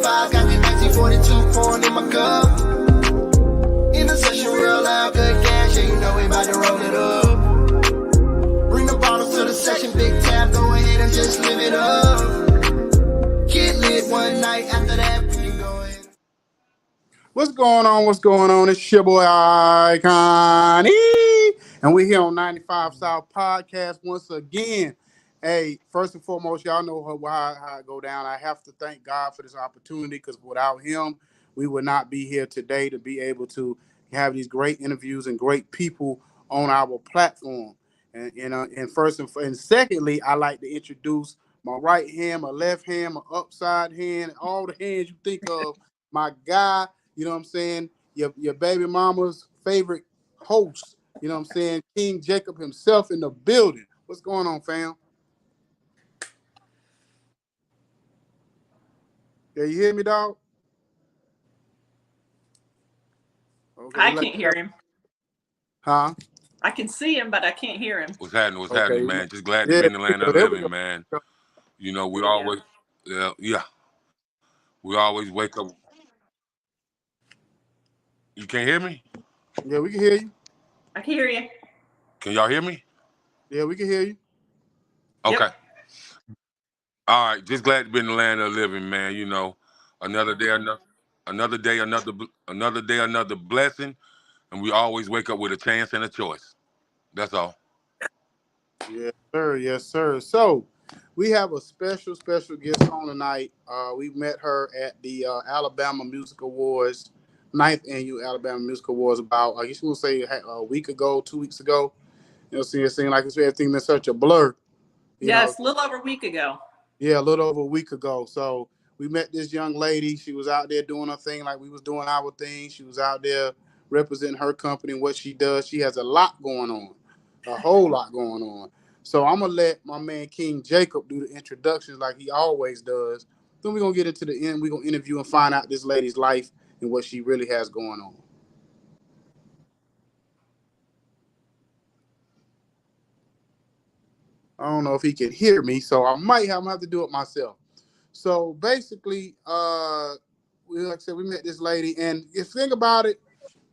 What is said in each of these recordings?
vibes, got the 1942 pouring in my cup. In the session real loud, good gas, yeah, you know we about to roll it up. Bring the bottles to the session, big tab, go ahead and just live it up. Get lit one night, after that, we can go in. What's going on? What's going on? It's your boy Icon, and we're here on 95 South Podcast once again. Hey, first and foremost, y'all know how I go down. I have to thank God for this opportunity, because without him, we would not be here today to be able to have these great interviews and great people on our platform. And secondly, I like to introduce my right hand, my left hand, my upside hand, all the hands you think of. My guy, you know what I'm saying? Your baby mama's favorite host, you know what I'm saying? King Jacob himself in the building. What's going on, fam? Yeah, you hear me, dog? Okay, I can't hear him. Huh? I can see him, but I can't hear him. What's happening, man? Just glad to be in the land of the living, man. You know, we always, we always wake up. You can't hear me? Yeah, we can hear you. I can hear you. Can y'all hear me? Yeah, we can hear you. Okay. Yep. All right. Just glad to be in the land of the living, man. You know, another day, another blessing, and we always wake up with a chance and a choice. That's all. Yes, sir. Yes, sir. So we have a special guest on tonight. We met her at the Alabama Music Awards, 9th annual Alabama Music Awards, about, I guess you want to say a week ago, 2 weeks ago. You know, it seemed like everything been such a blur. Yes, a little over a week ago. Yeah, a little over a week ago. So we met this young lady. She was out there doing her thing like we was doing our thing. She was out there representing her company and what she does. She has a lot going on, a whole lot going on. So I'm going to let my man King Jacob do the introductions like he always does. Then we're going to get into the end. We're going to interview and find out this lady's life and what she really has going on. I don't know if he can hear me, so I might have to do it myself. So basically, like I said, we met this lady, and if you think about it,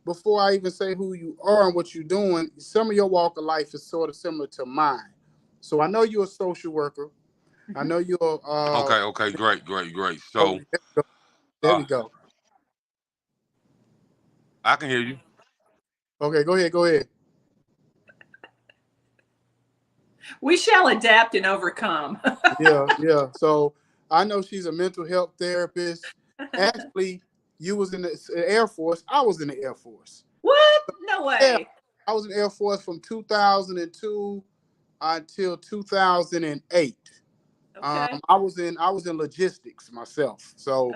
before I even say who you are and what you're doing, some of your walk of life is sort of similar to mine. So I know you're a social worker. I know you're. Okay, great. So there we go. I can hear you. Okay, go ahead. We shall adapt and overcome. Yeah. So I know she's a mental health therapist. Actually, you was in the Air Force. I was in the Air Force. What? No way. Yeah, I was in the Air Force from 2002 until 2008. Okay. I was in logistics myself. So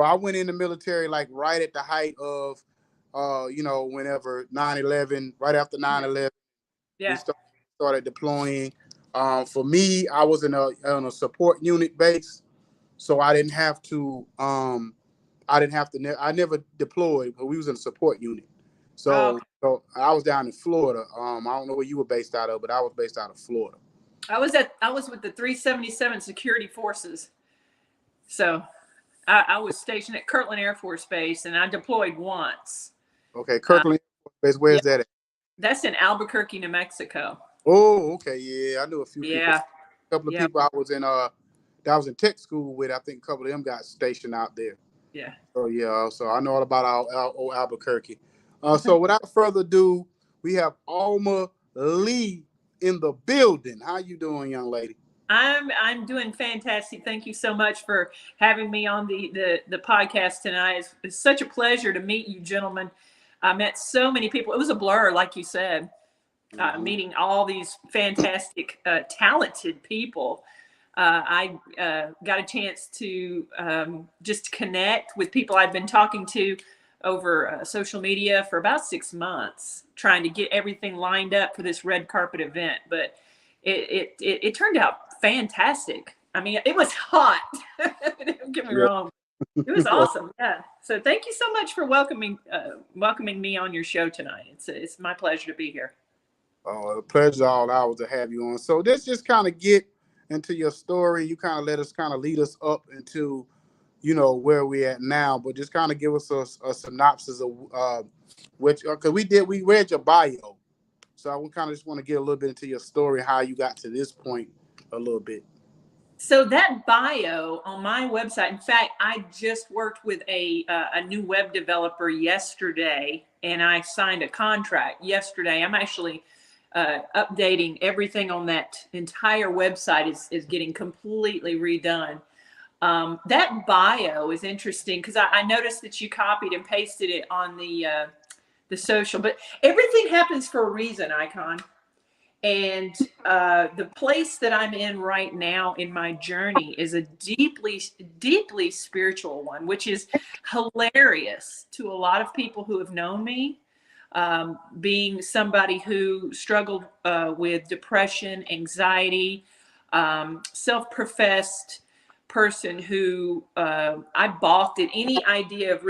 I went in the military like right at the height of whenever 9/11, right after 9/11. Yeah. We started deploying. For me, I was on a support unit base, so I didn't have to. I never deployed, but we was in a support unit. So I was down in Florida. I don't know where you were based out of, but I was based out of Florida. I was with the 377 Security Forces. So I was stationed at Kirtland Air Force Base, and I deployed once. Okay, Kirtland Air Force Base. Where is that at? That's in Albuquerque, New Mexico. Oh, okay, yeah, I knew a few people. Yeah, a couple of people I was in tech school with. I think a couple of them got stationed out there. Yeah. So I know all about our old Albuquerque. So without further ado, we have Alma Leigh in the building. How you doing, young lady? I'm doing fantastic. Thank you so much for having me on the podcast tonight. It's such a pleasure to meet you, gentlemen. I met so many people. It was a blur, like you said, meeting all these fantastic, talented people. I got a chance to just connect with people I've been talking to over social media for about 6 months, trying to get everything lined up for this red carpet event. But it turned out fantastic. I mean, it was hot. Don't get me wrong. It was awesome. Yeah. So thank you so much for welcoming me on your show tonight. It's my pleasure to be here. Oh, the pleasure's all ours to have you on. So let's just kind of get into your story. You kind of let us kind of lead us up into where we at now, but just kind of give us a synopsis of which, because we read your bio, so I would kind of just want to get a little bit into your story, how you got to this point a little bit. So that bio on my website, in fact, I just worked with a new web developer yesterday, and I signed a contract yesterday. I'm actually updating everything on that entire website is getting completely redone. That bio is interesting because I noticed that you copied and pasted it on the social, but everything happens for a reason, Icon. And the place that I'm in right now in my journey is a deeply, deeply spiritual one, which is hilarious to a lot of people who have known me. Being somebody who struggled with depression, anxiety, self-professed person who I balked at any idea of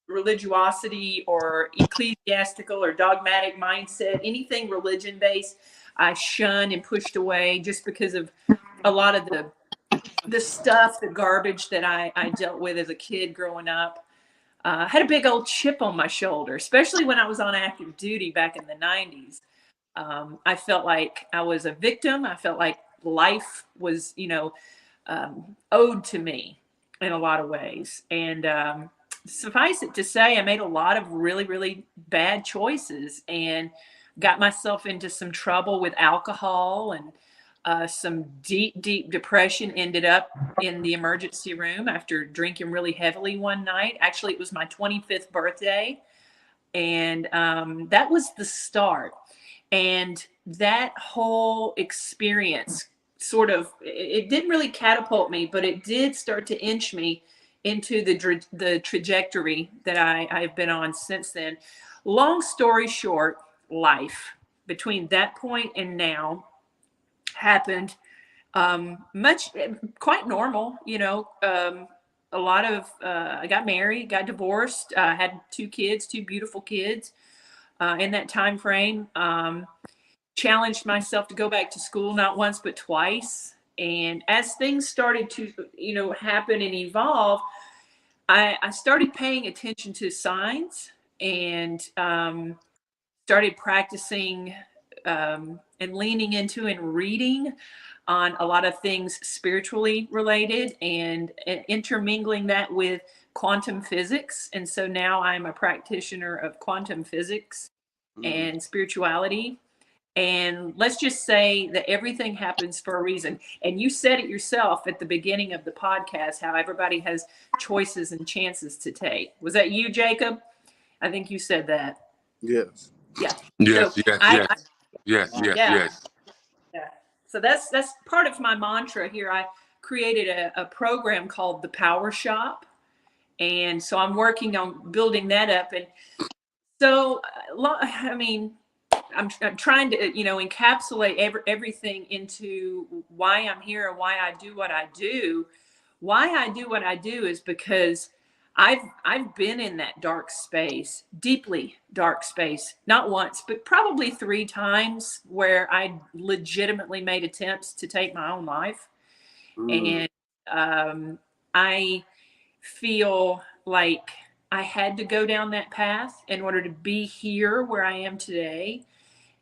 religiosity or ecclesiastical or dogmatic mindset, anything religion based. I shunned and pushed away just because of a lot of the stuff, the garbage that I dealt with as a kid growing up. I had a big old chip on my shoulder, especially when I was on active duty back in the 90s. I felt like I was a victim. I felt like life was, owed to me in a lot of ways. And suffice it to say, I made a lot of really, really bad choices and got myself into some trouble with alcohol and some deep, deep depression. Ended up in the emergency room after drinking really heavily one night. Actually, it was my 25th birthday. And that was the start. And that whole experience it didn't really catapult me, but it did start to inch me into the trajectory that I've been on since then. Long story short, life between that point and now happened quite normal, a lot of I got married, got divorced, had two beautiful kids in that time frame. Challenged myself to go back to school not once but twice, and as things started to happen and evolve, I started paying attention to signs and started practicing and leaning into and reading on a lot of things spiritually related and intermingling that with quantum physics. And so now I'm a practitioner of quantum physics and spirituality. And let's just say that everything happens for a reason. And you said it yourself at the beginning of the podcast, how everybody has choices and chances to take. Was that you, Jacob? I think you said that. Yes. Yeah. Yes, So yes. yeah. So that's part of my mantra here. I created a program called the Power Shop. And so I'm working on building that up. And so, I mean, I'm trying to, encapsulate everything into why I'm here and why I do what I do. Why I do what I do is because I've been in that dark space, deeply dark space, not once, but probably 3 times where I legitimately made attempts to take my own life. And I feel like I had to go down that path in order to be here where I am today.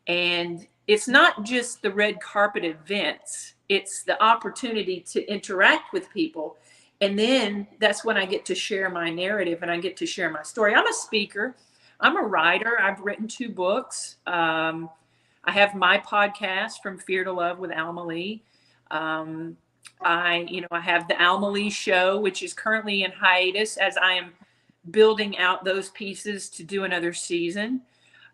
And it's not just the red carpet events, it's the opportunity to interact with people. And then that's when I get to share my narrative and I get to share my story. I'm a speaker, I'm a writer, I've written 2 books. I have my podcast, From Fear to Love with Alma Leigh. I have the Alma Leigh show, which is currently in hiatus as I am building out those pieces to do another season.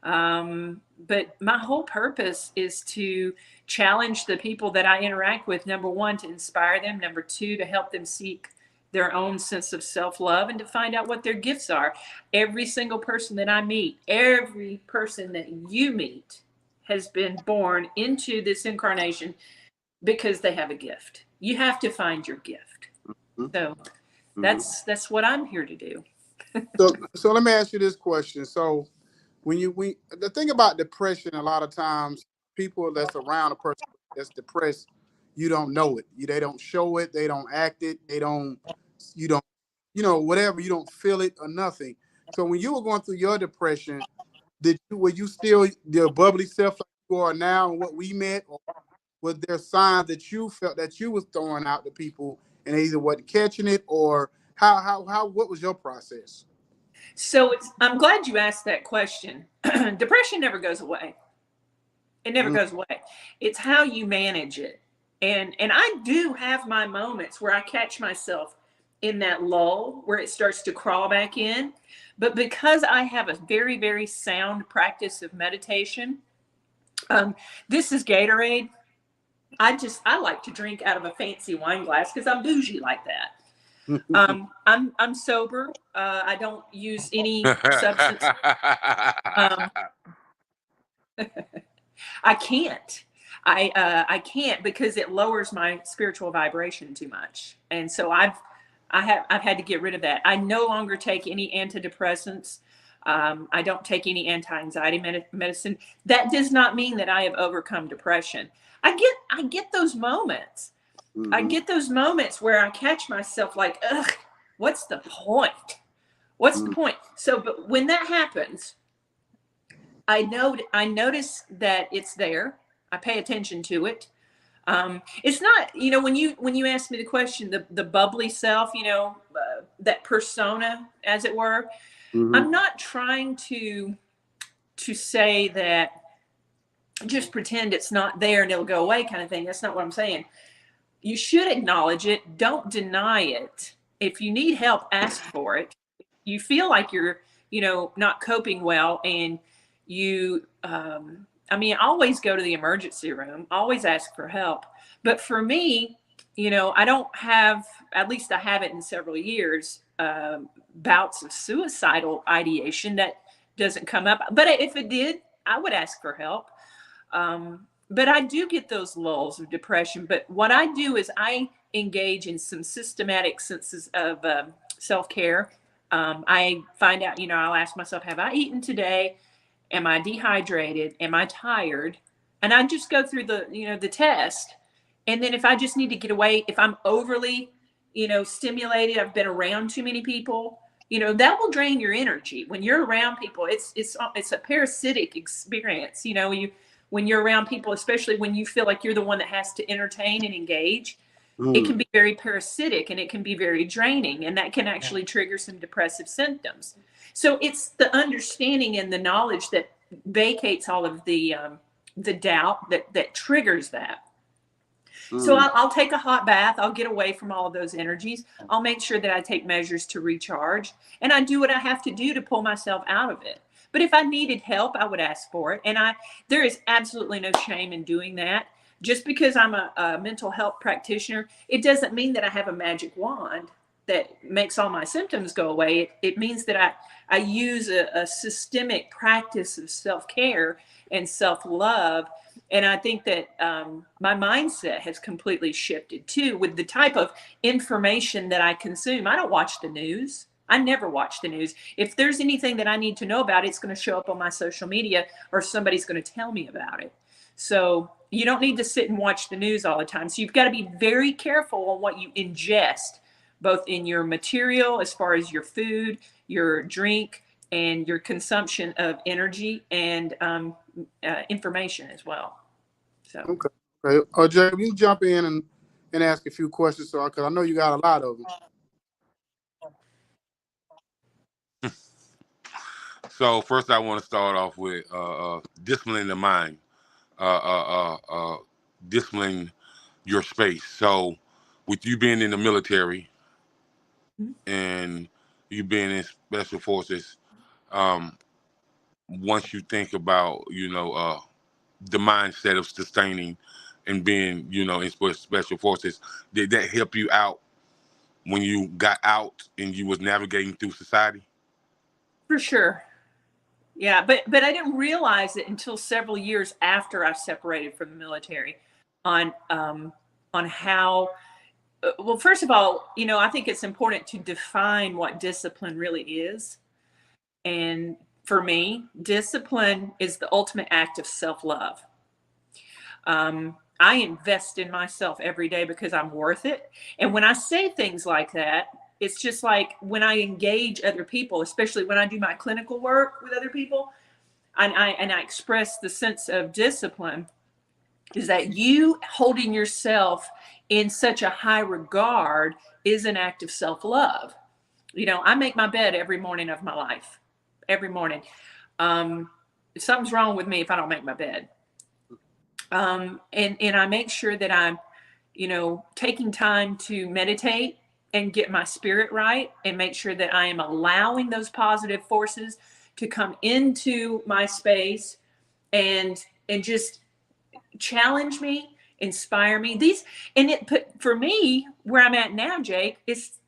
But my whole purpose is to challenge the people that I interact with. Number 1, to inspire them. Number 2, to help them seek their own sense of self-love and to find out what their gifts are. Every single person that I meet, every person that you meet has been born into this incarnation because they have a gift. You have to find your gift. So that's what I'm here to do. So let me ask you this question. So the thing about depression, a lot of times people that's around a person that's depressed, you don't know it. They don't show it. They don't act it. You don't whatever, you don't feel it or nothing. So when you were going through your depression, were you still the bubbly self like you are now and what we met, or was there signs that you felt that you was throwing out to people and they either wasn't catching it, or what was your process? So I'm glad you asked that question. Depression never goes away. It never goes away. It's how you manage it. And I do have my moments where I catch myself in that lull where it starts to crawl back in. But because I have a very, very sound practice of meditation, this is Gatorade. I like to drink out of a fancy wine glass because I'm bougie like that. I'm sober. I don't use any substance. I can't. I can't because it lowers my spiritual vibration too much, and so I've had to get rid of that. I no longer take any antidepressants. I don't take any anti-anxiety medicine. That does not mean that I have overcome depression. I get those moments. I get those moments where I catch myself like, ugh, what's the point? What's the point? So, but when that happens, I notice that it's there. I pay attention to it. It's not, when you asked me the question, the bubbly self, that persona, as it were. I'm not trying to say that just pretend it's not there and it'll go away kind of thing. That's not what I'm saying. You should acknowledge it. Don't deny it. If you need help, ask for it. You feel like you're, not coping well, and you, always go to the emergency room, always ask for help. But for me, I don't have, at least I haven't in several years, bouts of suicidal ideation. That doesn't come up. But if it did, I would ask for help. But I do get those lulls of depression. But what I do is I engage in some systematic senses of self-care. I find out, I'll ask myself, have I eaten today? Am I dehydrated? Am I tired? And I just go through the test. And then if I just need to get away, if I'm overly, stimulated, I've been around too many people, that will drain your energy. When you're around people, it's a parasitic experience. When you're around people, especially when you feel like you're the one that has to entertain and engage, it can be very parasitic and it can be very draining, and that can actually trigger some depressive symptoms. So it's the understanding and the knowledge that vacates all of the doubt that triggers that. So I'll take a hot bath. I'll get away from all of those energies. I'll make sure that I take measures to recharge, and I do what I have to do to pull myself out of it. But if I needed help, I would ask for it. And there is absolutely no shame in doing that. Just because I'm a mental health practitioner, it doesn't mean that I have a magic wand that makes all my symptoms go away. It means that I use a systemic practice of self-care and self-love. And I think that my mindset has completely shifted too with the type of information that I consume. I don't watch the news. I never watch the news. If there's anything that I need to know about, it's going to show up on my social media, or somebody's going to tell me about it. So you don't need to sit and watch the news all the time. So you've got to be very careful on what you ingest, both in your material, as far as your food, your drink, and your consumption of energy and information as well. So okay. Jay, you jump in and ask a few questions, because I know you got a lot of them. So first, I want to start off with disciplining the mind, disciplining your space. So, with you being in the military and you being in special forces, once you think about the mindset of sustaining and being in special forces, did that help you out when you got out and you was navigating through society? For sure. Yeah, but I didn't realize it until several years after I separated from the military on how, well, first of all, I think it's important to define what discipline really is. And for me, discipline is the ultimate act of self-love. I invest in myself every day because I'm worth it. And when I say things like that, It's just like when I engage other people, especially when I do my clinical work with other people, and I express the sense of discipline, is that you holding yourself in such a high regard is an act of self-love. I make my bed every morning of my life, every morning. Something's wrong with me if I don't make my bed. And I make sure that I'm, taking time to meditate and get my spirit right, and make sure that I am allowing those positive forces to come into my space and just challenge me, inspire me. For me, where I'm at now, Jake, it's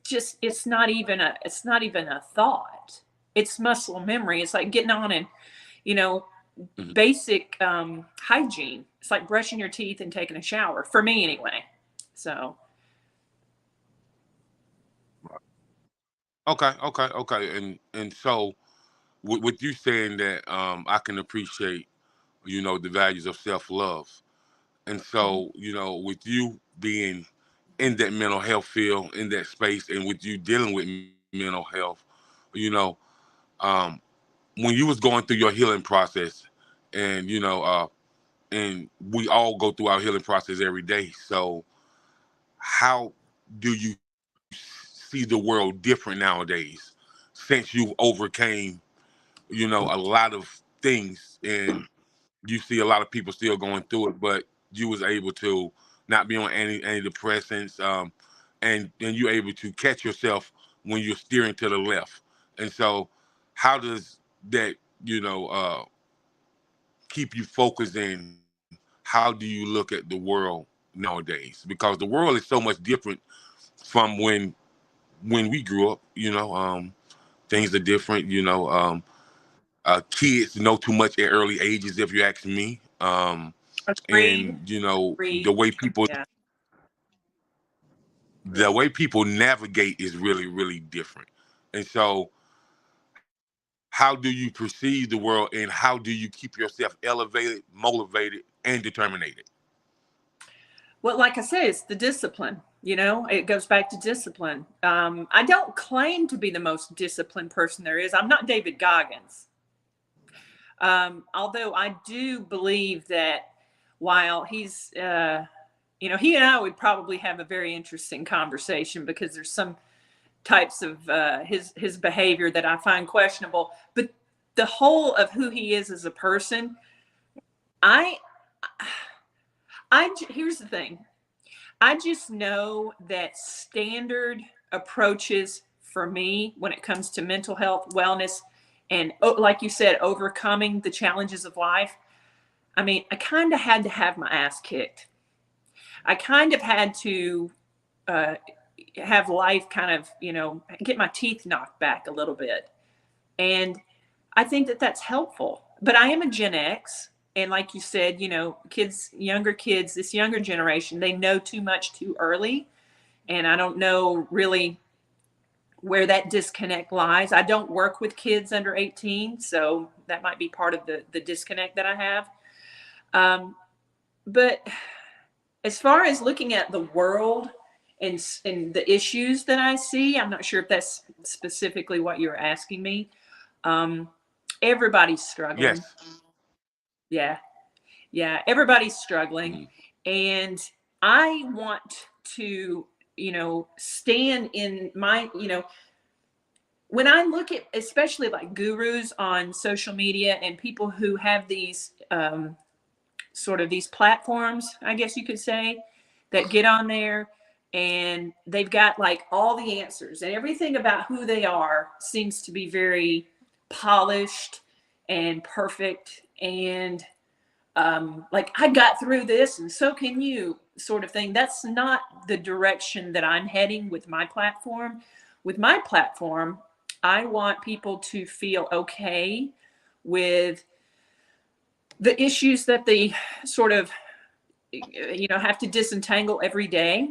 not even a thought. It's muscle memory. It's like getting on and, basic hygiene. It's like brushing your teeth and taking a shower, for me anyway. So. Okay. And so with you saying that, I can appreciate, the values of self-love. And so, with you being in that mental health field, in that space, and with you dealing with mental health, you know, um, when you was going through your healing process, and and we all go through our healing process every day. So, how do you see the world different nowadays since you overcame, a lot of things, and you see a lot of people still going through it, but you was able to not be on any antidepressants, and you're able to catch yourself when you're steering to the left. And so, how does that, keep you focused in? How do you look at the world nowadays? Because the world is so much different from when we grew up. Things are different. Kids know too much at early ages, if you ask me. Agreed. And Agreed. Yeah. the Yeah. way people navigate is really, really different. And so, how do you perceive the world, and how do you keep yourself elevated, motivated, and determined? Well, like I said, it's the discipline. It goes back to discipline. I don't claim to be the most disciplined person there is. I'm not David Goggins. Although I do believe that while he's, he and I would probably have a very interesting conversation, because there's some types of his behavior that I find questionable. But the whole of who he is as a person, I here's the thing. I just know that standard approaches for me when it comes to mental health, wellness, and like you said, overcoming the challenges of life. I mean, I kind of had to have my ass kicked. I kind of had to uh, have life kind of, get my teeth knocked back a little bit. And I think that that's helpful. But I am a Gen X. And like you said, younger kids, this younger generation, they know too much too early. And I don't know really where that disconnect lies. I don't work with kids under 18, so that might be part of the disconnect that I have. But as far as looking at the world and the issues that I see, I'm not sure if that's specifically what you're asking me. Everybody's struggling. Yes. Yeah. Yeah. Everybody's struggling. Mhm. And I want to, stand in my, when I look at especially like gurus on social media and people who have these sort of these platforms, I guess you could say, that get on there and they've got like all the answers, and everything about who they are seems to be very polished and perfect, and like, I got through this and so can you, sort of thing. That's not the direction that I'm heading with my platform. With my platform, I want people to feel okay with the issues that they sort of, have to disentangle every day.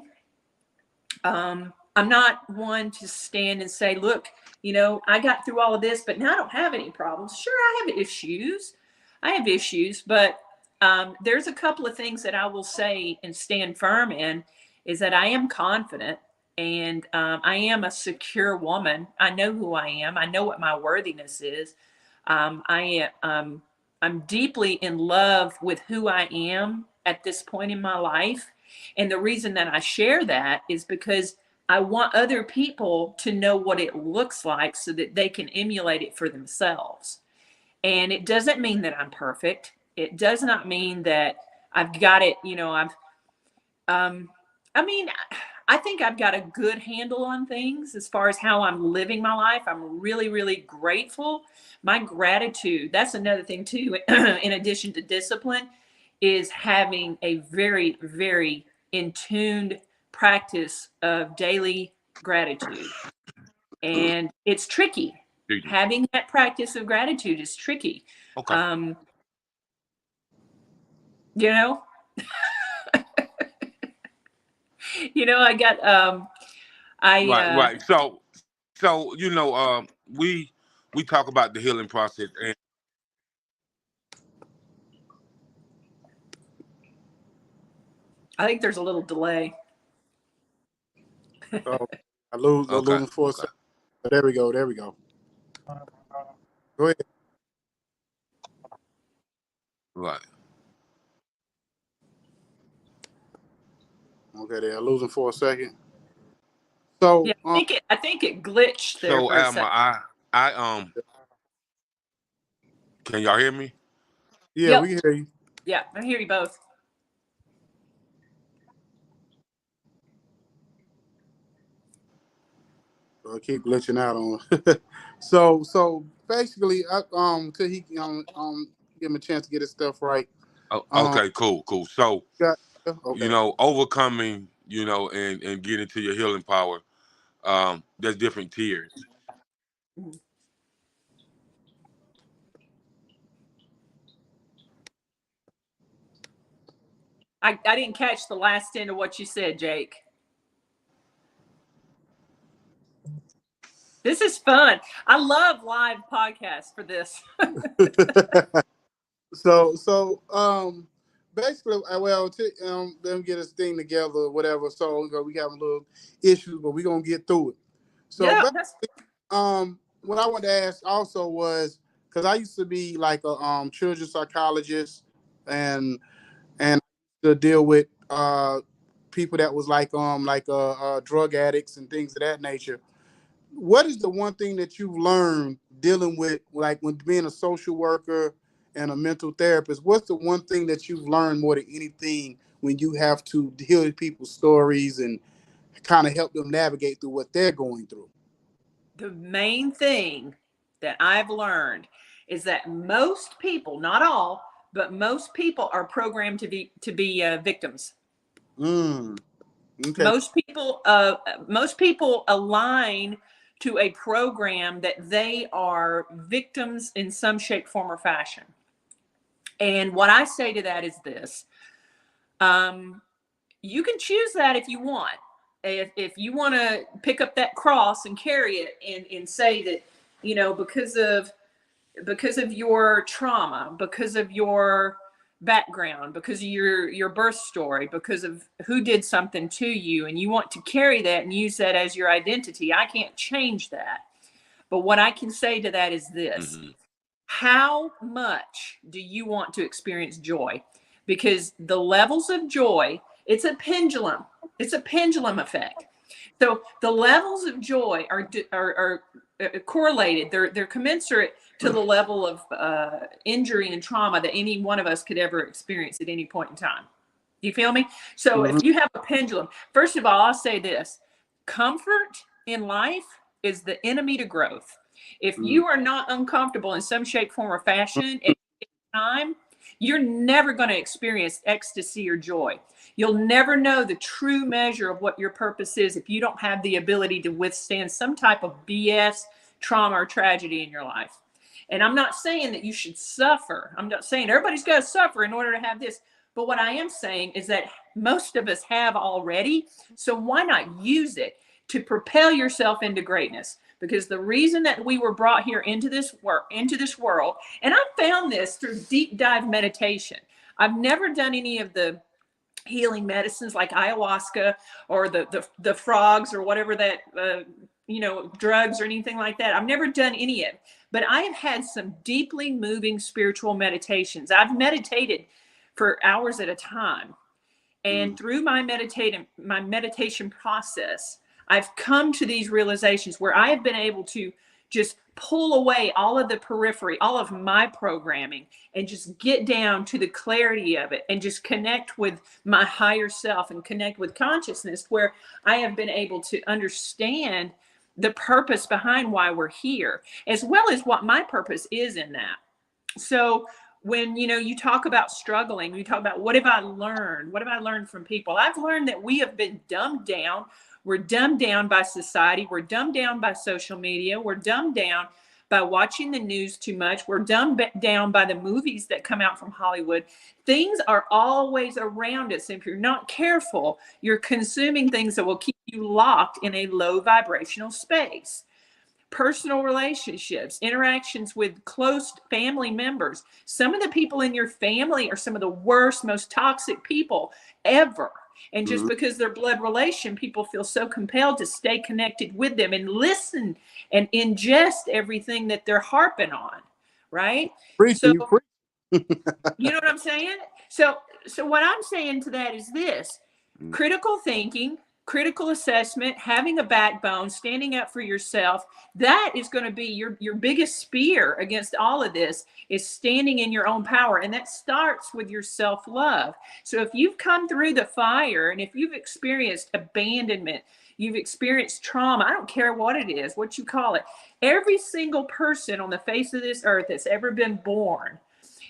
I'm not one to stand and say, look, I got through all of this, but now I don't have any problems. Sure, I have issues. But there's a couple of things that I will say and stand firm in, is that I am confident And I am a secure woman. I know who I am. I know what my worthiness is. I'm deeply in love with who I am at this point in my life. And the reason that I share that is because I want other people to know what it looks like so that they can emulate it for themselves. And it doesn't mean that I'm perfect. It does not mean that I've got it, I mean, I think I've got a good handle on things as far as how I'm living my life. I'm really, really grateful. My gratitude, that's another thing too, in addition to discipline, is having a very, very in tuned practice of daily gratitude. And it's tricky. Having that practice of gratitude is tricky. Okay. You know, I got right. So we talk about the healing process, and I think there's a little delay. Oh, I'm losing for a second. There we go. Go ahead. Right. Okay, they're losing for a second. So yeah, I think it glitched there. So for a second. Alma, I can y'all hear me? Yeah, Yep. we can hear you. Yeah, I hear you both. I keep glitching out on. so basically, till he give him a chance to get his stuff right. Oh, okay, cool. So okay. Overcoming, and getting to your healing power. There's different tiers. I didn't catch the last end of what you said, Jake. This is fun. I love live podcasts for this. so basically, them get this thing together or whatever. So we have a little issues, but we're gonna get through it. So yeah, what I wanted to ask also was, because I used to be like a children's psychologist and to deal with people that was like drug addicts and things of that nature. What is the one thing that you've learned dealing with, like when being a social worker and a mental therapist? What's the one thing that you've learned more than anything when you have to hear people's stories and kind of help them navigate through what they're going through? The main thing that I've learned is that most people, not all, but most people are programmed to be victims. Okay. Most people align to a program that they are victims in some shape, form, or fashion. And what I say to that is this: you can choose that if you want. If you want to pick up that cross and carry it and say that, because of your trauma, because of your background, because of your birth story, because of who did something to you, and you want to carry that and use that as your identity, I can't change that. But what I can say to that is this: how much do you want to experience joy? Because the levels of joy, it's a pendulum effect. So the levels of joy are correlated. They're commensurate to the level of injury and trauma that any one of us could ever experience at any point in time. You feel me? So if you have a pendulum, first of all, I'll say this: comfort in life is the enemy to growth. If you are not uncomfortable in some shape, form, or fashion at time, you're never going to experience ecstasy or joy. You'll never know the true measure of what your purpose is if you don't have the ability to withstand some type of BS, trauma, or tragedy in your life. And I'm not saying that you should suffer. I'm not saying everybody's got to suffer in order to have this. But what I am saying is that most of us have already. So why not use it to propel yourself into greatness? Because the reason that we were brought here into this world, and I found this through deep dive meditation. I've never done any of the healing medicines like ayahuasca or the frogs or whatever that, drugs or anything like that. I've never done any of it, but I have had some deeply moving spiritual meditations. I've meditated for hours at a time. And through my meditation process, I've come to these realizations where I have been able to just pull away all of the periphery, all of my programming, and just get down to the clarity of it and just connect with my higher self and connect with consciousness, where I have been able to understand the purpose behind why we're here, as well as what my purpose is in that. So when you talk about struggling, you talk about what have I learned from people. I've learned that we have been dumbed down. We're dumbed down by society. We're dumbed down by social media. We're dumbed down by watching the news too much. We're dumbed down by the movies that come out from Hollywood. Things are always around us. If you're not careful, you're consuming things that will keep you locked in a low vibrational space. Personal relationships, interactions with close family members. Some of the people in your family are some of the worst, most toxic people ever. And just because they're blood relation, people feel so compelled to stay connected with them and listen and ingest everything that they're harping on, right? Preaching, So, you preach. you know what I'm saying? So what I'm saying to that is this: critical thinking, critical assessment, having a backbone, standing up for yourself. That is going to be your biggest spear against all of this, is standing in your own power. And that starts with your self-love. So if you've come through the fire, and if you've experienced abandonment, you've experienced trauma, I don't care what it is, what you call it, every single person on the face of this earth that's ever been born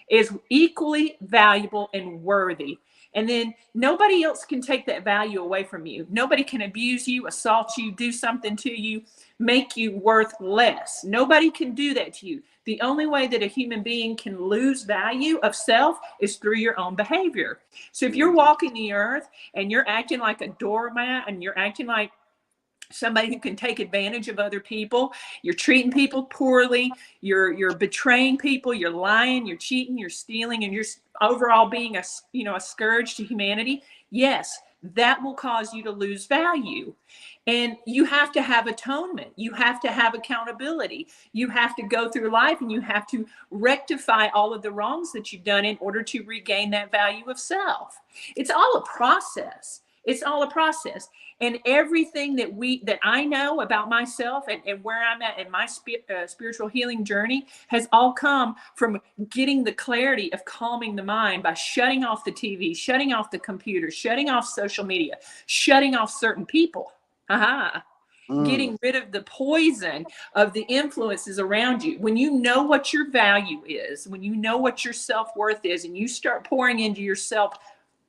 is equally valuable and worthy. And then nobody else can take that value away from you. Nobody can abuse you, assault you, do something to you, make you worth less. Nobody can do that to you. The only way that a human being can lose value of self is through your own behavior. So if you're walking the earth and you're acting like a doormat, and you're acting like somebody who can take advantage of other people, you're treating people poorly, you're betraying people, you're lying, you're cheating, you're stealing, and you're overall being a scourge to humanity, yes, that will cause you to lose value. And you have to have atonement. You have to have accountability. You have to go through life and you have to rectify all of the wrongs that you've done in order to regain that value of self. It's all a process. It's all a process. And everything that I know about myself and where I'm at in my spiritual healing journey has all come from getting the clarity of calming the mind by shutting off the TV, shutting off the computer, shutting off social media, shutting off certain people. Getting rid of the poison of the influences around you. When you know what your value is, when you know what your self-worth is, and you start pouring into yourself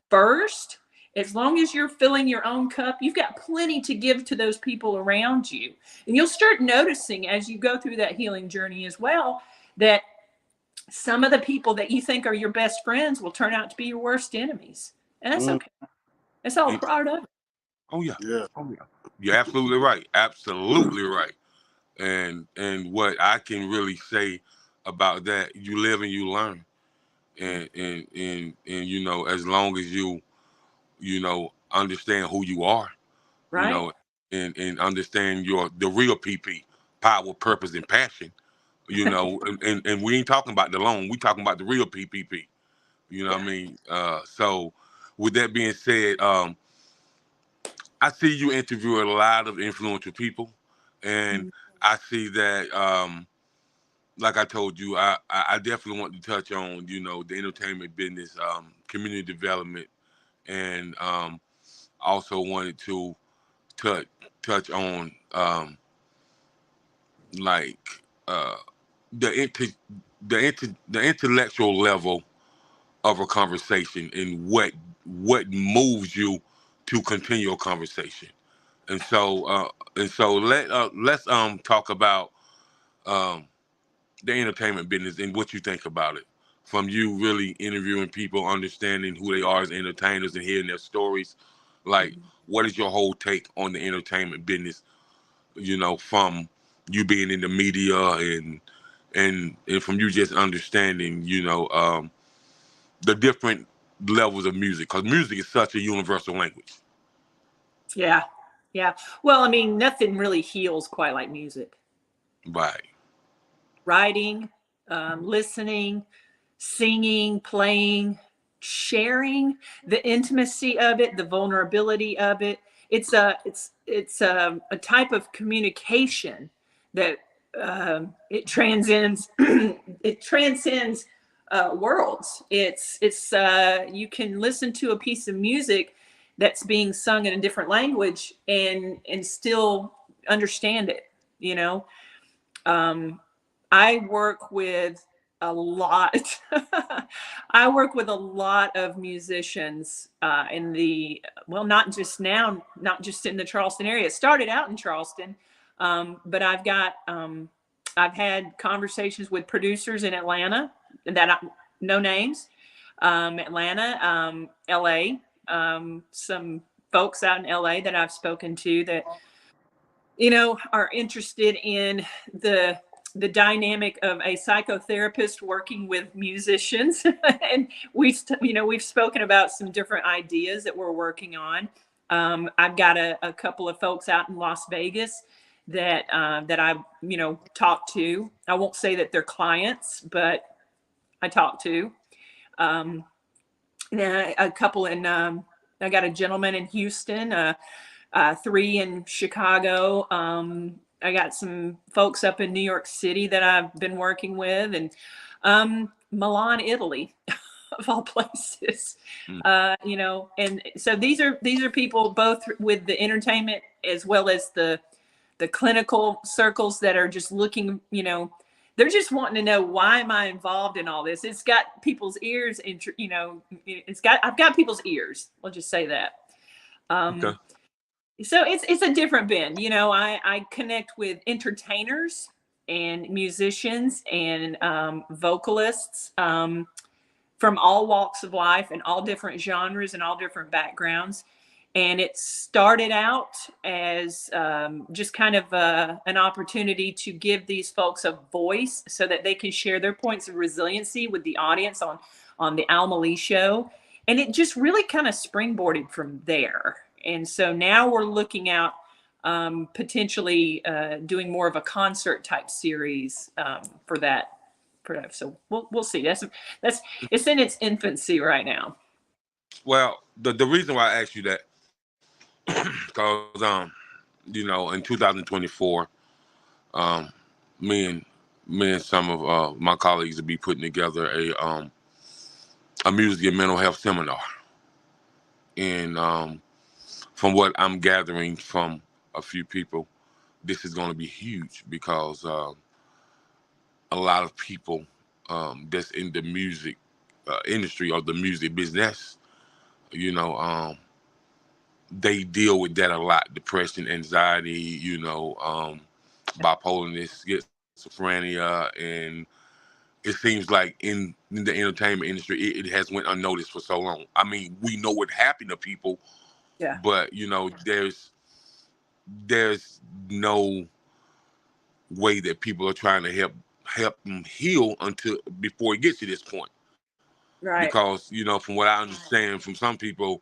first, as long as you're filling your own cup, you've got plenty to give to those people around you. And you'll start noticing as you go through that healing journey as well, that some of the people that you think are your best friends will turn out to be your worst enemies. And that's okay. That's all part of it. Oh yeah. Yeah. Oh yeah. You're absolutely right. Absolutely right. And what I can really say about that, you live and you learn. And as long as understand who you are, you Right. know, and understand the real PP, power, purpose, and passion, and we ain't talking about the loan, we talking about the real PPP. You know what I mean? So with that being said, I see you interview a lot of influential people, and I see that, like I told you, I definitely want to touch on, the entertainment business, community development, and also wanted to touch on like uh, the the intellectual level of a conversation, and what moves you to continue a conversation. And so let's talk about um, the entertainment business and what you think about it. From you really interviewing people, understanding who they are as entertainers, and hearing their stories, like, what is your whole take on the entertainment business? From you being in the media, and from you just understanding, the different levels of music, because music is such a universal language. Yeah. Yeah. Well, I mean, nothing really heals quite like music. Right. Writing, listening, singing, playing, sharing, the intimacy of it, the vulnerability of it. It's a type of communication that it transcends it transcends worlds. It's you can listen to a piece of music that's being sung in a different language and still understand it. You know, um, I work with a lot. I work with a lot of musicians in the, well, not just now, not just in the Charleston area. It started out in Charleston, but I've had conversations with producers in Atlanta no names, Atlanta, LA, some folks out in LA that I've spoken to that, you know, are interested in the dynamic of a psychotherapist working with musicians. And we've spoken about some different ideas that we're working on. I've got a couple of folks out in Las Vegas that I talk to. I won't say that they're clients, but I talk to. Um, a couple in I got a gentleman in Houston, 3 in Chicago. I got some folks up in New York City that I've been working with, and Milan, Italy, of all places. And so these are people both with the entertainment as well as the clinical circles that are just looking, they're just wanting to know, why am I involved in all this? It's got people's ears, I've got people's ears. We'll just say that. Okay. So it's a different bend. I connect with entertainers and musicians and vocalists from all walks of life and all different genres and all different backgrounds. And it started out as just kind of an opportunity to give these folks a voice so that they can share their points of resiliency with the audience on the Alma Leigh show. And it just really kind of springboarded from there. And so now we're looking at potentially doing more of a concert type series for that. So we'll see. That's it's in its infancy right now. Well, the reason why I asked you that, because in 2024, me and some of my colleagues will be putting together a music and mental health seminar. And from what I'm gathering from a few people, this is going to be huge, because a lot of people that's in the music industry or the music business, they deal with that a lot: depression, anxiety, bipolarness, schizophrenia, and it seems like in the entertainment industry, it has went unnoticed for so long. I mean, we know what happened to people, Yeah. but there's no way that people are trying to help them heal until before it gets to this point. Right. Because from what I understand from some people,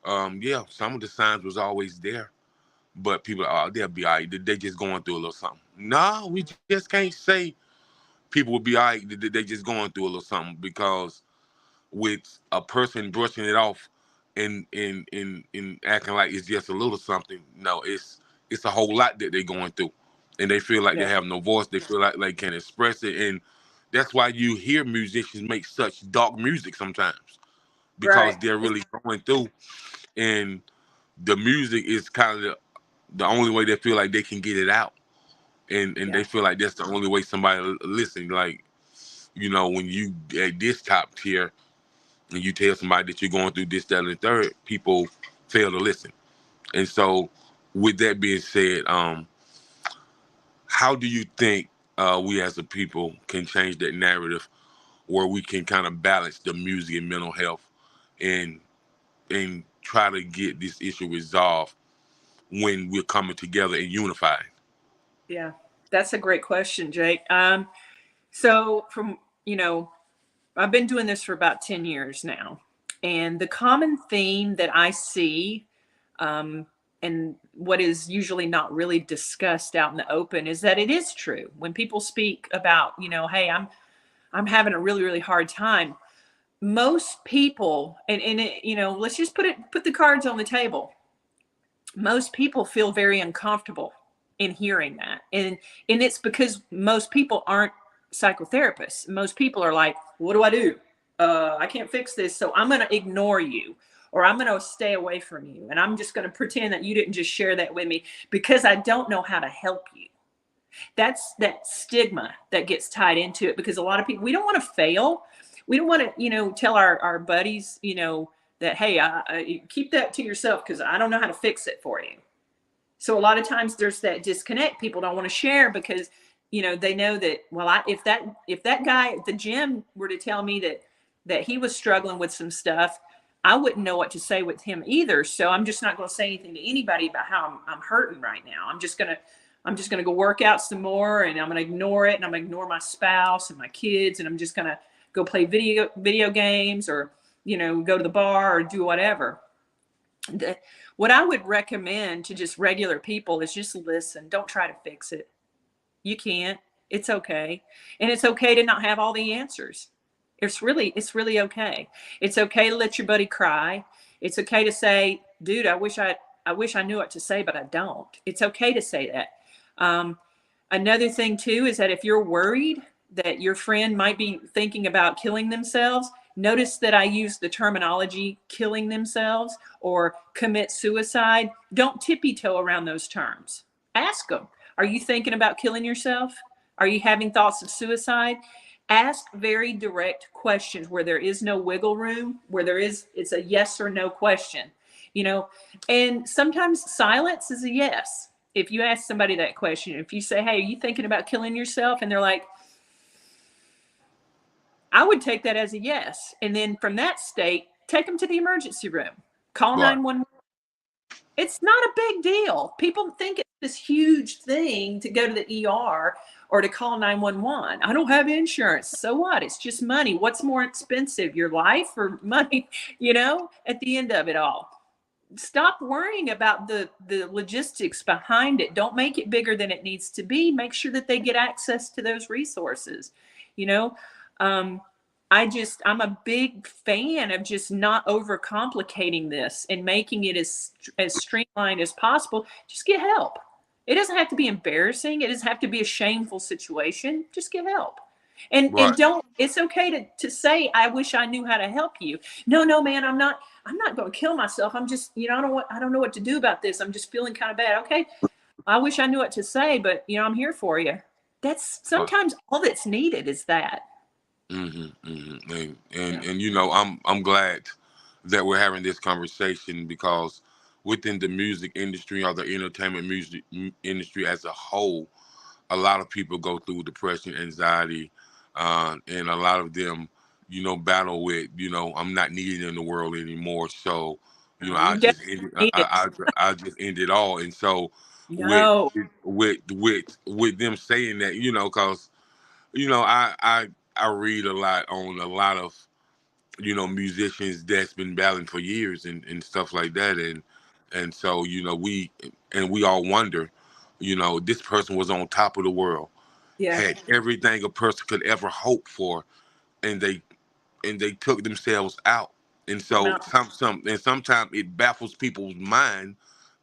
some of the signs was always there, but people, they'll be all right. They just going through a little something. No, we just can't say people will be all right. They just going through a little something, because with a person brushing it off and acting like it's just a little something, no, it's a whole lot that they're going through, and they feel like they Yeah. have no voice. They feel like they can't express it, and that's why you hear musicians make such dark music sometimes, because Right. they're really going through, and the music is kind of the only way they feel like they can get it out, and they Yeah. feel like that's the only way somebody listen. Like, when you at this top tier and you tell somebody that you're going through this, that, and the third, people fail to listen. And so, with that being said, how do you think we as a people can change that narrative, where we can kind of balance the music and mental health, and try to get this issue resolved when we're coming together and unified? Yeah. That's a great question, Jake. So I've been doing this for about 10 years now. And the common theme that I see, and what is usually not really discussed out in the open, is that it is true. When people speak about, hey, I'm having a really, really hard time. Most people, and it, let's just put the cards on the table. Most people feel very uncomfortable in hearing that. And it's because most people aren't psychotherapists. Most people are like, what do I do? I can't fix this, so I'm going to ignore you, or I'm going to stay away from you. And I'm just going to pretend that you didn't just share that with me because I don't know how to help you. That's that stigma that gets tied into it, because a lot of people, we don't want to fail. We don't want to, tell our buddies, that, hey, I keep that to yourself because I don't know how to fix it for you. So a lot of times there's that disconnect. People don't want to share because, they know that, well, if that guy at the gym were to tell me that he was struggling with some stuff, I wouldn't know what to say with him either. So I'm just not going to say anything to anybody about how I'm hurting right now. I'm just going to go work out some more, and I'm going to ignore it, and I'm going to ignore my spouse and my kids, and I'm just going to go play video games, or, go to the bar or do whatever. What I would recommend to just regular people is just listen. Don't try to fix it. You can't. It's okay. And it's okay to not have all the answers. It's really okay. It's okay to let your buddy cry. It's okay to say, dude, I wish I knew what to say, but I don't. It's okay to say that. Another thing too is that if you're worried that your friend might be thinking about killing themselves, notice that I use the terminology killing themselves or commit suicide. Don't tippy-toe around those terms. Ask them, are you thinking about killing yourself? Are you having thoughts of suicide? Ask very direct questions where there is no wiggle room, it's a yes or no question, and sometimes silence is a yes. If you ask somebody that question, if you say, hey, are you thinking about killing yourself? And they're like, I would take that as a yes. And then from that state, take them to the emergency room, call Right. 911. It's not a big deal. People think it's this huge thing to go to the ER or to call 911. I don't have insurance. So what? It's just money. What's more expensive, your life or money, at the end of it all? Stop worrying about the logistics behind it. Don't make it bigger than it needs to be. Make sure that they get access to those resources. I'm a big fan of just not overcomplicating this and making it as streamlined as possible. Just get help. It doesn't have to be embarrassing. It doesn't have to be a shameful situation. Just get help. And Right. it's okay to say, I wish I knew how to help you. No, man, I'm not going to kill myself. I'm just, I don't know what to do about this. I'm just feeling kind of bad. Okay. I wish I knew what to say, but I'm here for you. That's sometimes all that's needed is that. Mm-hmm, mm-hmm. And I'm glad that we're having this conversation, because within the music industry or the entertainment music industry as a whole, a lot of people go through depression, anxiety, and a lot of them, battle with, I'm not needed in the world anymore. So, I You just definitely ended, need it. I just end it all. And so, with No. with them saying that, because I read a lot on a lot of musicians that's been battling for years and stuff like that, and so we all wonder, this person was on top of the world, Yeah. had everything a person could ever hope for, and they took themselves out. And so No. sometimes it baffles people's mind,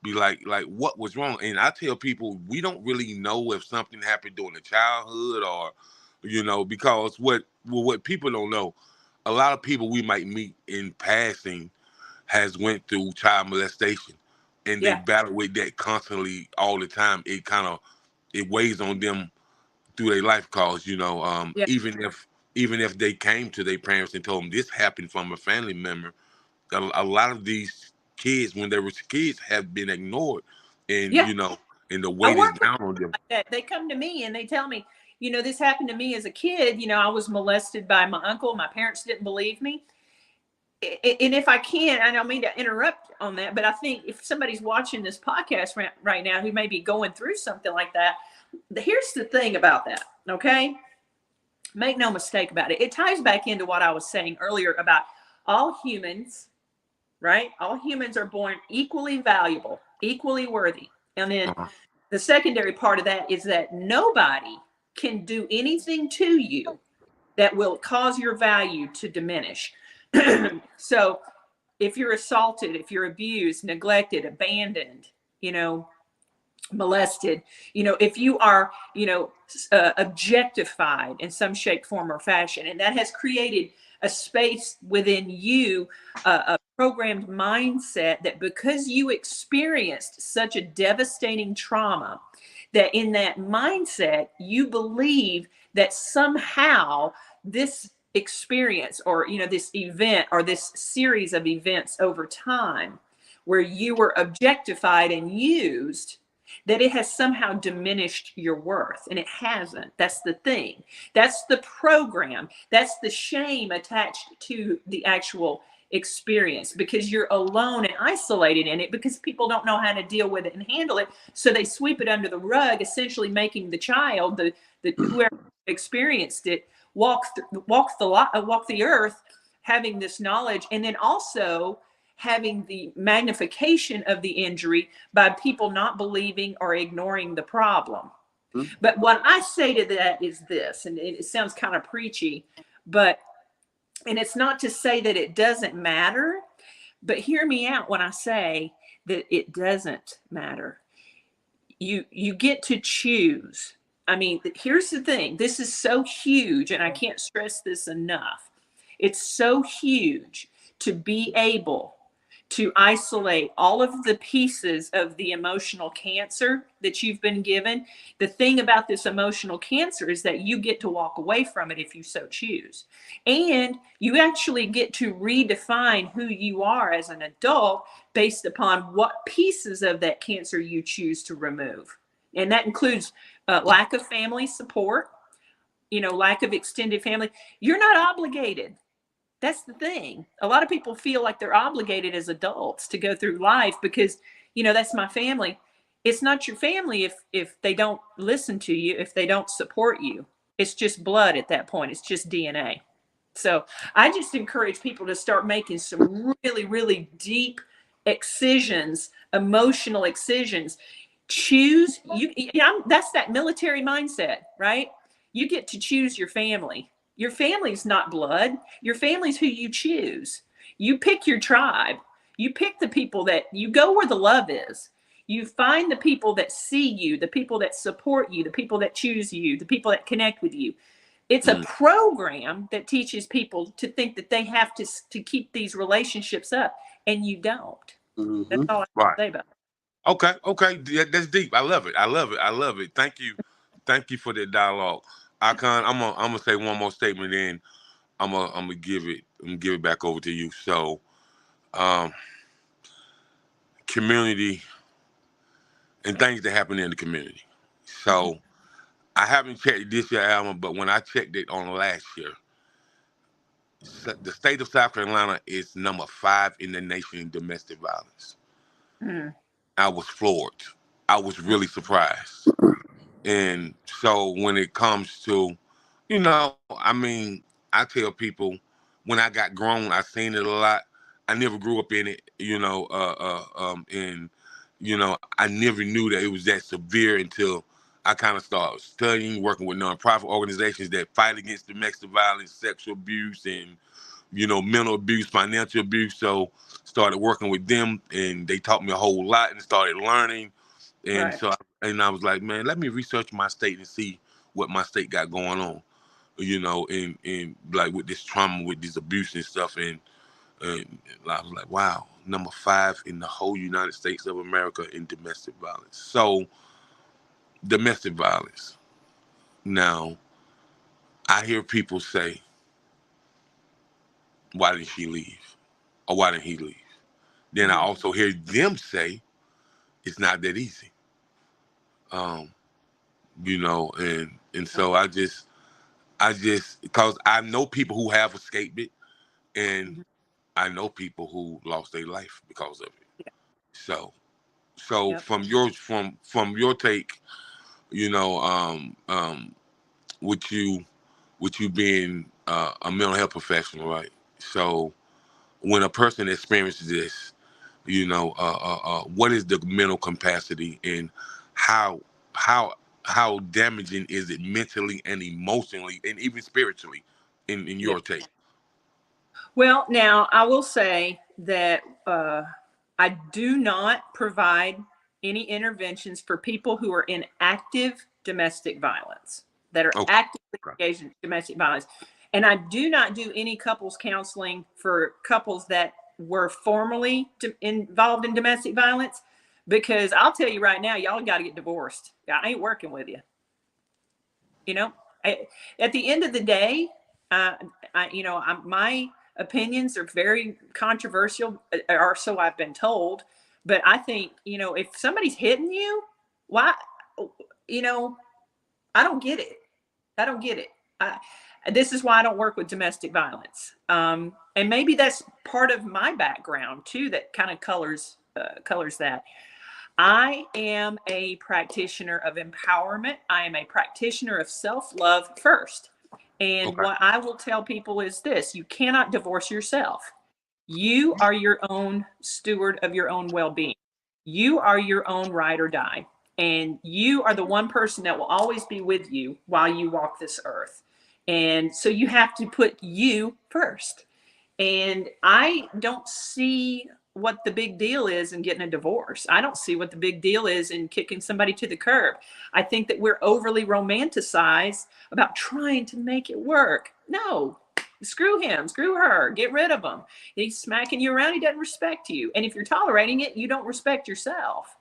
be like what was wrong. And I tell people, we don't really know if something happened during the childhood, or because what people don't know, a lot of people we might meet in passing has went through child molestation, and they Yeah. battle with that constantly all the time. It weighs on them through their life, cause Yeah. even if they came to their parents and told them this happened from a family member, a lot of these kids, when they were kids, have been ignored, and Yeah. and the I weight is work with down on them. that. They come to me and they tell me, this happened to me as a kid. I was molested by my uncle. My parents didn't believe me. And if I can, I don't mean to interrupt on that, but I think if somebody's watching this podcast right now who may be going through something like that, here's the thing about that, okay? Make no mistake about it. It ties back into what I was saying earlier about all humans, right? All humans are born equally valuable, equally worthy. And then Uh-huh. the secondary part of that is that nobody can do anything to you that will cause your value to diminish. So if you're assaulted, if you're abused, neglected, abandoned, you know, molested, you know, if you are, you know, objectified in some shape, form, or fashion, and that has created a space within you, a programmed mindset that because you experienced such a devastating trauma, that in that mindset, you believe that somehow this experience, or, you know, this event or this series of events over time where you were objectified and used, that it has somehow diminished your worth. And it hasn't. That's the thing. That's the program. That's the shame attached to the actual experience, because you're alone and isolated in it, because people don't know how to deal with it and handle it. So they sweep it under the rug, essentially making the child, the whoever experienced it, walk the earth having this knowledge, and then also having the magnification of the injury by people not believing or ignoring the problem. Mhm. But what I say to that is this, and it sounds kind of preachy, but, and it's not to say that it doesn't matter, but hear me out when I say that it doesn't matter. You get to choose. I mean, here's the thing. This is so huge, and I can't stress this enough. It's so huge to be able to isolate all of the pieces of the emotional cancer that you've been given. The thing about this emotional cancer is that you get to walk away from it if you so choose. And you actually get to redefine who you are as an adult based upon what pieces of that cancer you choose to remove. And that includes lack of family support, you know, lack of extended family. You're not obligated. That's the thing. A lot of people feel like they're obligated as adults to go through life because, you know, that's my family. It's not your family if they don't listen to you, if they don't support you. It's just blood at that point. It's just DNA. So I just encourage people to start making some really, really deep excisions, emotional excisions. Choose you. Yeah, that's that military mindset, right? You get to choose your family. Your family's not blood. Your family's who you choose. You pick your tribe. You pick the people that you go where the love is. You find the people that see you, the people that support you, the people that choose you, the people that connect with you. It's a Mm. program that teaches people to think that they have to keep these relationships up, and you don't. That's Mhm. all I Right. say about it. Okay. Okay. That's deep. I love it. I love it. I love it. Thank you. Thank you for that dialogue. Icon, I'm gonna say one more statement, then I'm gonna give it back over to you. So, um, community and things that happen in the community. Mhm. So I haven't checked this year, Alma, but when I checked it on last year, the state of South Carolina is number 5 in the nation in domestic violence. Mm. I was floored. I was really surprised. And so when it comes to, I mean, I tell people when I got grown, I seen it a lot. I never grew up in it, and I never knew that it was that severe until I kind of started studying, working with nonprofit organizations that fight against domestic violence, sexual abuse, and mental abuse, financial abuse. So started working with them, and they taught me a whole lot, and started learning. And Right. so, I was like, man, let me research my state and see what my state got going on, and like with this trauma, with this abuse and stuff. And I was like, wow, number 5 in the whole United States of America in domestic violence. So, domestic violence. Now, I hear people say, why didn't she leave? Or why didn't he leave? Then I Mhm. also hear them say, it's not that easy. Um, and so I just because I know people who have escaped it, and Mhm. I know people who lost their life because of it. Yeah. So so Yep. from your take, you know, with you with you being a mental health professional, right? So when a person experiences this, what is the mental capacity, and how how how damaging is it mentally and emotionally and even spiritually in Yeah. your take? Well, now I will say that I do not provide any interventions for people who are in active domestic violence, that are Okay. actively engaged in domestic violence. And I do not do any couples counseling for couples that were formerly involved in domestic violence, because I'll tell you right now, y'all got to get divorced. I ain't working with you. You know, at the end of the day, my opinions are very controversial, or so I've been told. But I think, if somebody's hitting you, why, you know, I don't get it. I don't get it. This is why I don't work with domestic violence. And maybe that's part of my background too, that kind of colors that. I am a practitioner of empowerment. I am a practitioner of self-love first. And Okay. what I will tell people is this: you cannot divorce yourself. You are your own steward of your own well-being. You are your own ride or die. And you are the one person that will always be with you while you walk this earth. And so you have to put you first. And I don't see what the big deal is in getting a divorce. I don't see what the big deal is in kicking somebody to the curb. I think that we're overly romanticized about trying to make it work. No, screw him, screw her, get rid of him. He's smacking you around, he doesn't respect you. And if you're tolerating it, you don't respect yourself.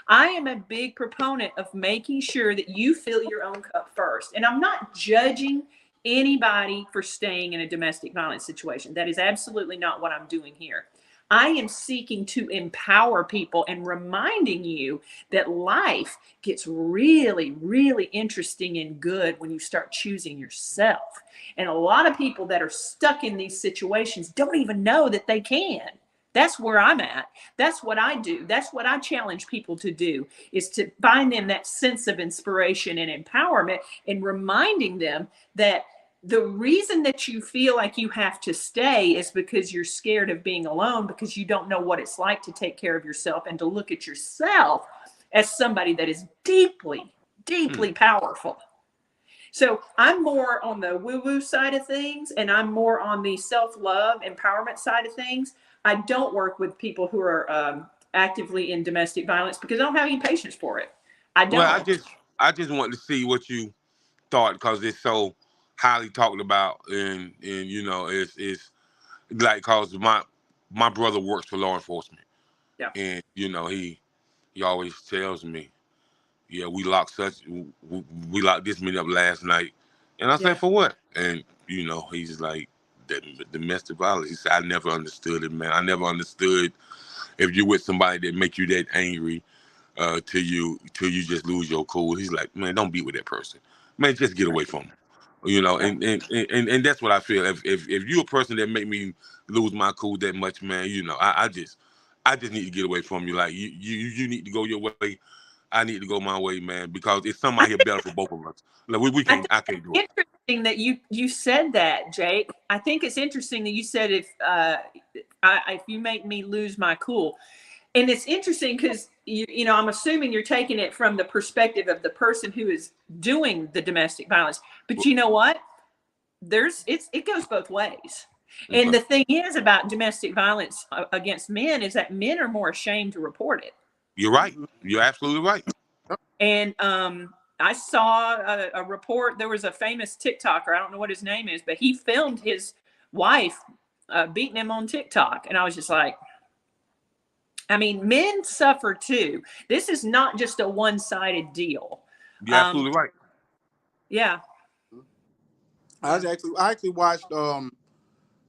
I am a big proponent of making sure that you fill your own cup first. And I'm not judging anybody for staying in a domestic violence situation. That is absolutely not what I'm doing here. I am seeking to empower people and reminding you that life gets really, really interesting and good when you start choosing yourself. And a lot of people that are stuck in these situations don't even know that they can. That's where I'm at. That's what I do. That's what I challenge people to do, is to find them that sense of inspiration and empowerment, and reminding them that the reason that you feel like you have to stay is because you're scared of being alone, because you don't know what it's like to take care of yourself and to look at yourself as somebody that is deeply, deeply powerful. So I'm more on the woo-woo side of things, and I'm more on the self-love, empowerment side of things. I don't work with people who are actively in domestic violence because I don't have any patience for it. I Well, I don't. just I just wanted to see what you thought, because it's so highly talked about, and it's like, cause my brother works for law enforcement, Yeah. and he always tells me, yeah, we locked this many up last night, and I say, Yeah. for what? And he's like, the domestic violence. He said, I never understood it, man. I never understood if you're with somebody that make you that angry, till you just lose your cool. He's like, man, don't be with that person, man. Just get away from them. Right. And that's what I feel. If you're a person that make me lose my cool that much, man, I just need to get away from you. Like, you need to go your way. I need to go my way, man, because it's something out here better for both of us. Like, we I can't think I can't do it. it's interesting that you said that, Jake. I think it's interesting that you said, if you make me lose my cool. And it's interesting because I'm assuming you're taking it from the perspective of the person who is doing the domestic violence. But you know what? It goes both ways. And Okay. the thing is about domestic violence against men is that men are more ashamed to report it. You're right. You're absolutely right. And I saw a report. There was a famous TikToker. I don't know what his name is, but he filmed his wife beating him on TikTok. And I was just like, I mean, men suffer too. This is not just a one-sided deal. You're Um, absolutely right. yeah, yeah, I actually watched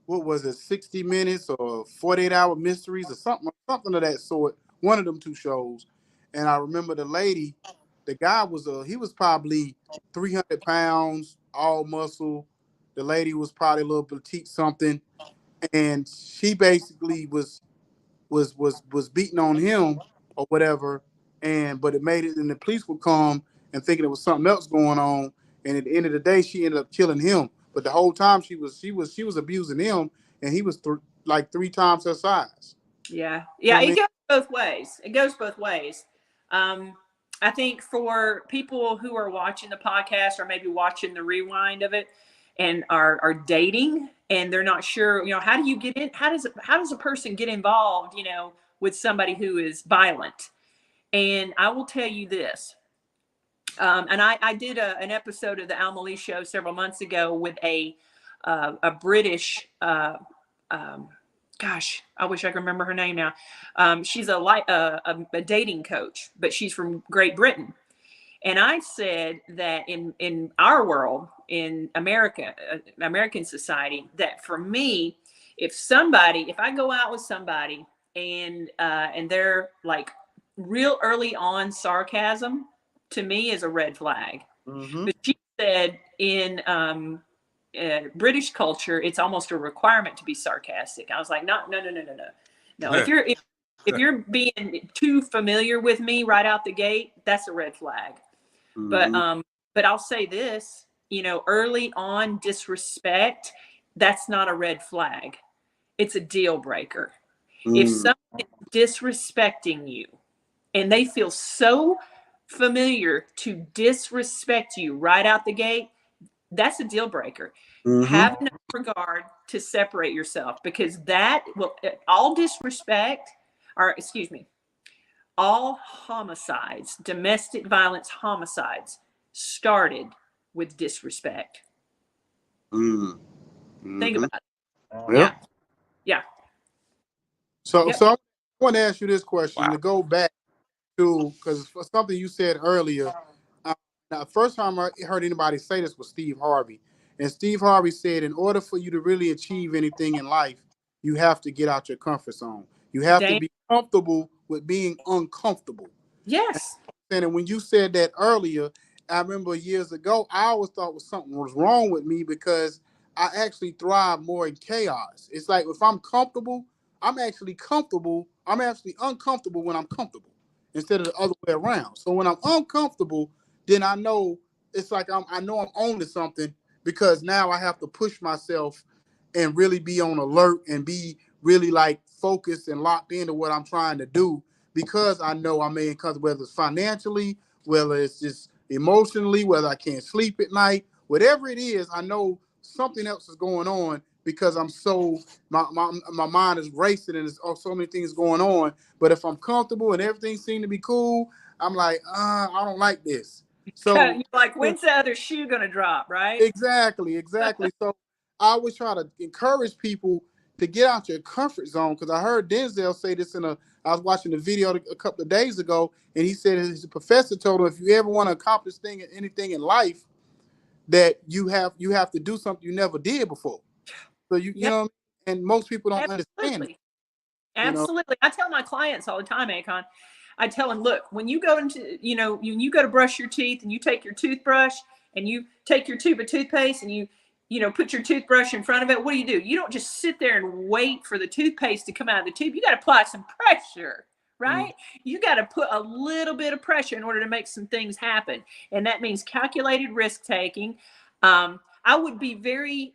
what was it, 60 Minutes or 48-hour Mysteries or something of that sort. One of them two shows. And I remember the guy he was probably 300 pounds, all muscle. The lady was probably a little petite something. And she basically was beating on him or whatever. But it made it, and the police would come and thinking there was something else going on. And at the end of the day, she ended up killing him. But the whole time she was abusing him, and he was like 3 times her size. Yeah. You know Yeah. what I It mean? goes both ways. It goes both ways. I think for people who are watching the podcast or maybe watching the rewind of it and are dating and they're not sure, how do you get in? How does a person get involved, with somebody who is violent? And I will tell you this. And I did an episode of the Alma Leigh show several months ago with a British, gosh, I wish I could remember her name now. She's a dating coach, but she's from Great Britain. And I said that in our world, in America, American society, that for me, if I go out with somebody and they're like real early on sarcasm, to me is a red flag. Mm-hmm. But she said in British culture, it's almost a requirement to be sarcastic. I was like, no. If you're being too familiar with me right out the gate, that's a red flag. Mm-hmm. But I'll say this, early on disrespect, that's not a red flag. It's a deal breaker. If someone is disrespecting you and they feel so familiar to disrespect you right out the gate, that's a deal breaker. Mm-hmm. Have enough regard to separate yourself, because that will, all disrespect, or excuse me, all homicides, domestic violence homicides, started with disrespect. Mm-hmm. Think about it. Yeah. Yeah. So, Yep. so I want to ask you this question Wow. to go back to, because something you said earlier. Now, the first time I heard anybody say this was Steve Harvey. And Steve Harvey said, in order for you to really achieve anything in life, you have to get out your comfort zone. You have to be comfortable with being uncomfortable. Yes. And when you said that earlier, I remember years ago, I always thought something was wrong with me because I actually thrive more in chaos. It's like if I'm comfortable, I'm actually comfortable. I'm actually uncomfortable when I'm comfortable instead of the other way around. So when I'm uncomfortable, then I know it's like I know I'm on to something, because now I have to push myself and really be on alert and be really like focused and locked into what I'm trying to do, because I know I'm in, because whether it's financially, whether it's just emotionally, whether I can't sleep at night, whatever it is, I know something else is going on, because I'm so my mind is racing and there's so many things going on. But if I'm comfortable and everything seems to be cool, I'm like, I don't like this. So You're like, when's the other shoe going to drop, right? exactly. So I always try to encourage people to get out your comfort zone, because I heard Denzel say this I was watching the video a couple of days ago, and he said his professor told him, if you ever want to accomplish anything in life, that you have to do something you never did before. So you know, and most people don't understand it. Absolutely. I tell my clients all the time, Akon, I tell them, look, when you go into, when you go to brush your teeth and you take your toothbrush and you take your tube of toothpaste and you put your toothbrush in front of it, what do? You don't just sit there and wait for the toothpaste to come out of the tube. You got to apply some pressure, right? You got to put a little bit of pressure in order to make some things happen. And that means calculated risk taking. I would be very,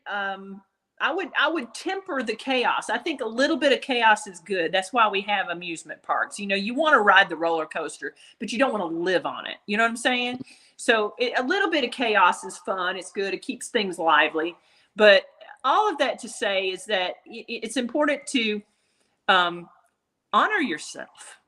I would temper the chaos. I think a little bit of chaos is good. That's why we have amusement parks. You want to ride the roller coaster, but you don't want to live on it. You know what I'm saying? So a little bit of chaos is fun. It's good. It keeps things lively. But all of that to say is that it's important to honor yourself.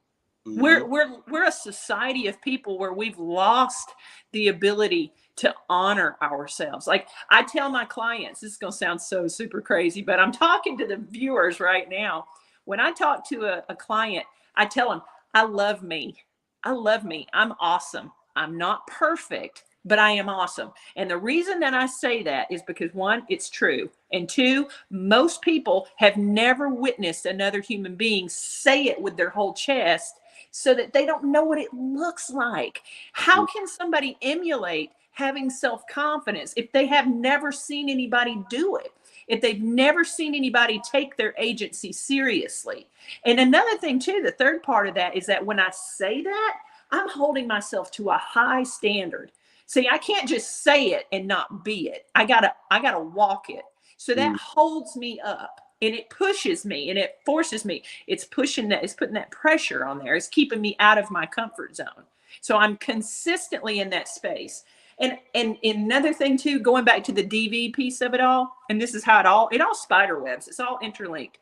We're a society of people where we've lost the ability to honor ourselves. Like I tell my clients, this is going to sound so super crazy, but I'm talking to the viewers right now. When I talk to a client, I tell them, I love me. I'm awesome. I'm not perfect, but I am awesome. And the reason that I say that is because, one, it's true. And two, most people have never witnessed another human being say it with their whole chest, so that they don't know what it looks like. How can somebody emulate having self-confidence if they have never seen anybody do it? If they've never seen anybody take their agency seriously? And another thing too, the third part of that is that when I say that, I'm holding myself to a high standard. See, I can't just say it and not be it. I gotta walk it. So that holds me up. and it pushes me and it forces me. It's putting that pressure on there. It's keeping me out of my comfort zone. So I'm consistently in that space. And another thing too, going back to the DV piece of it all, and this is how it all spider webs. It's all interlinked.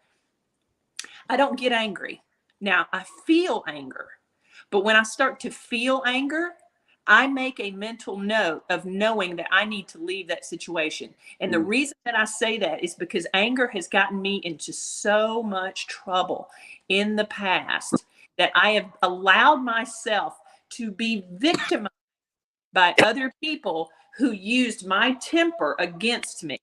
I don't get angry. Now I feel anger, but when I start to feel anger, I make a mental note of knowing that I need to leave that situation. And the reason that I say that is because anger has gotten me into so much trouble in the past that I have allowed myself to be victimized by other people who used my temper against me.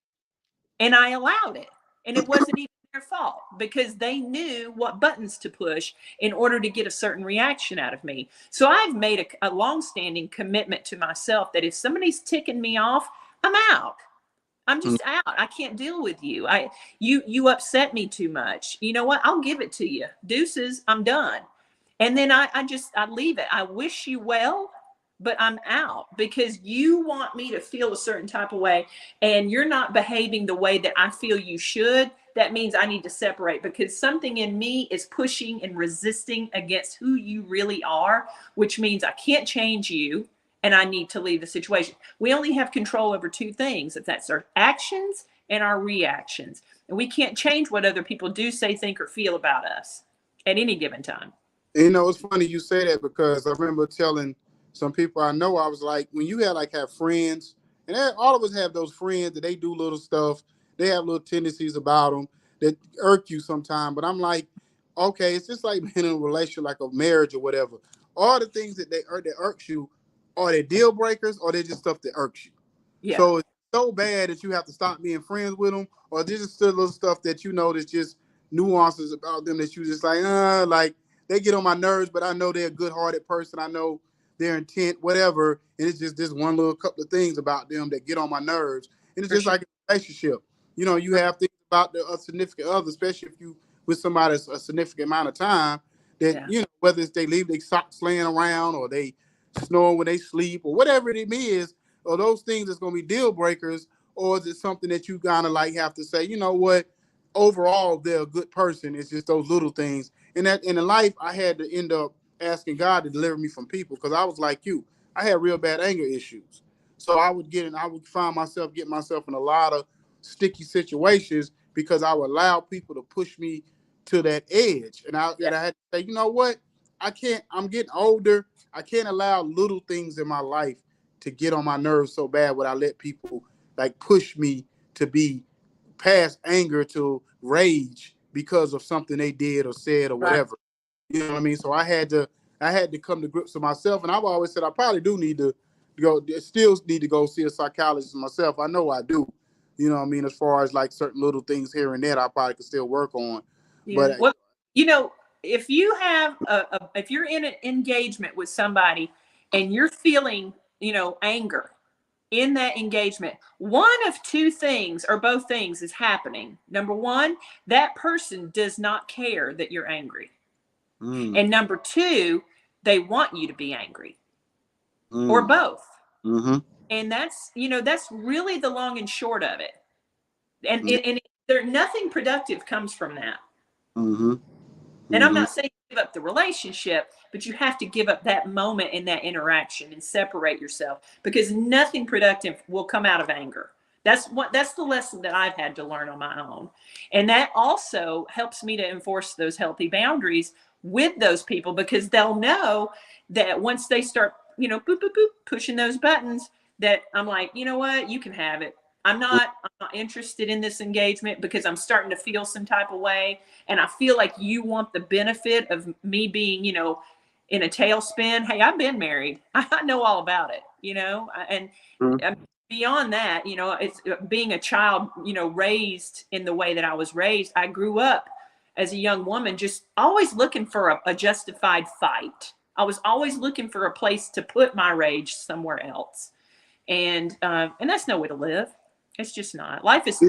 And I allowed it. And it wasn't even their fault because they knew what buttons to push in order to get a certain reaction out of me. So I've made a long-standing commitment to myself that if somebody's ticking me off, I'm out. I'm just out. I can't deal with you. You upset me too much. You know what? I'll give it to you. Deuces, I'm done. And then I leave it. I wish you well, but I'm out because you want me to feel a certain type of way and you're not behaving the way that I feel you should. That means I need to separate because something in me is pushing and resisting against who you really are, which means I can't change you and I need to leave the situation. We only have control over two things, if that's our actions and our reactions. And we can't change what other people do, say, think, or feel about us at any given time. You know, it's funny you say that because I remember telling some people I know, I was like, when you have friends, and all of us have those friends that they do little stuff, they have little tendencies about them that irk you sometimes. But I'm like, okay, it's just like being in a relationship, like a marriage or whatever. All the things that that irks you, are they deal breakers or they just stuff that irks you? Yeah. So it's so bad that you have to stop being friends with them, or this is still little stuff that you know that's just nuances about them that you just like they get on my nerves, but I know they're a good-hearted person. I know their intent, whatever, and it's just this one little couple of things about them that get on my nerves. And it's For just sure. like a relationship. You know, you have things about the significant other, especially if you with somebody a significant amount of time, that, Yeah. you know, whether it's they leave their socks laying around or they snore when they sleep or whatever it is, or those things that's going to be deal breakers, or is it something that you kind of like have to say, you know what, overall, they're a good person. It's just those little things. And that in life, I had to end up asking God to deliver me from people because I was like you. I had real bad anger issues. So I would find myself getting myself in a lot of sticky situations because I would allow people to push me to that edge. And I had to say, you know what? I can't, I'm getting older. I can't allow little things in my life to get on my nerves so bad when I let people like push me to be past anger to rage because of something they did or said or Right. whatever. You know what I mean? So I had to come to grips with myself, and I've always said I probably do need to still need to go see a psychologist myself. I know I do. You know what I mean? As far as like certain little things here and there, I probably could still work on. Yeah. But Well, you know, if you have if you're in an engagement with somebody and you're feeling, anger in that engagement, one of two things or both things is happening. Number one, that person does not care that you're angry. And number two, they want you to be angry or both. mm-hmm. And that's really the long and short of it. And there, nothing productive comes from that. Mm-hmm. And I'm Mm-hmm. not saying give up the relationship, but you have to give up that moment in that interaction and separate yourself because nothing productive will come out of anger. That's the lesson that I've had to learn on my own. And that also helps me to enforce those healthy boundaries with those people because they'll know that once they start, boop, boop, boop, pushing those buttons, that I'm like, you know what, you can have it. I'm not interested in this engagement because I'm starting to feel some type of way. And I feel like you want the benefit of me being, in a tailspin. Hey, I've been married. I know all about it, and beyond that, it's being a child, raised in the way that I was raised. I grew up as a young woman, just always looking for a justified fight. I was always looking for a place to put my rage somewhere else. And that's no way to live. It's just not. Life is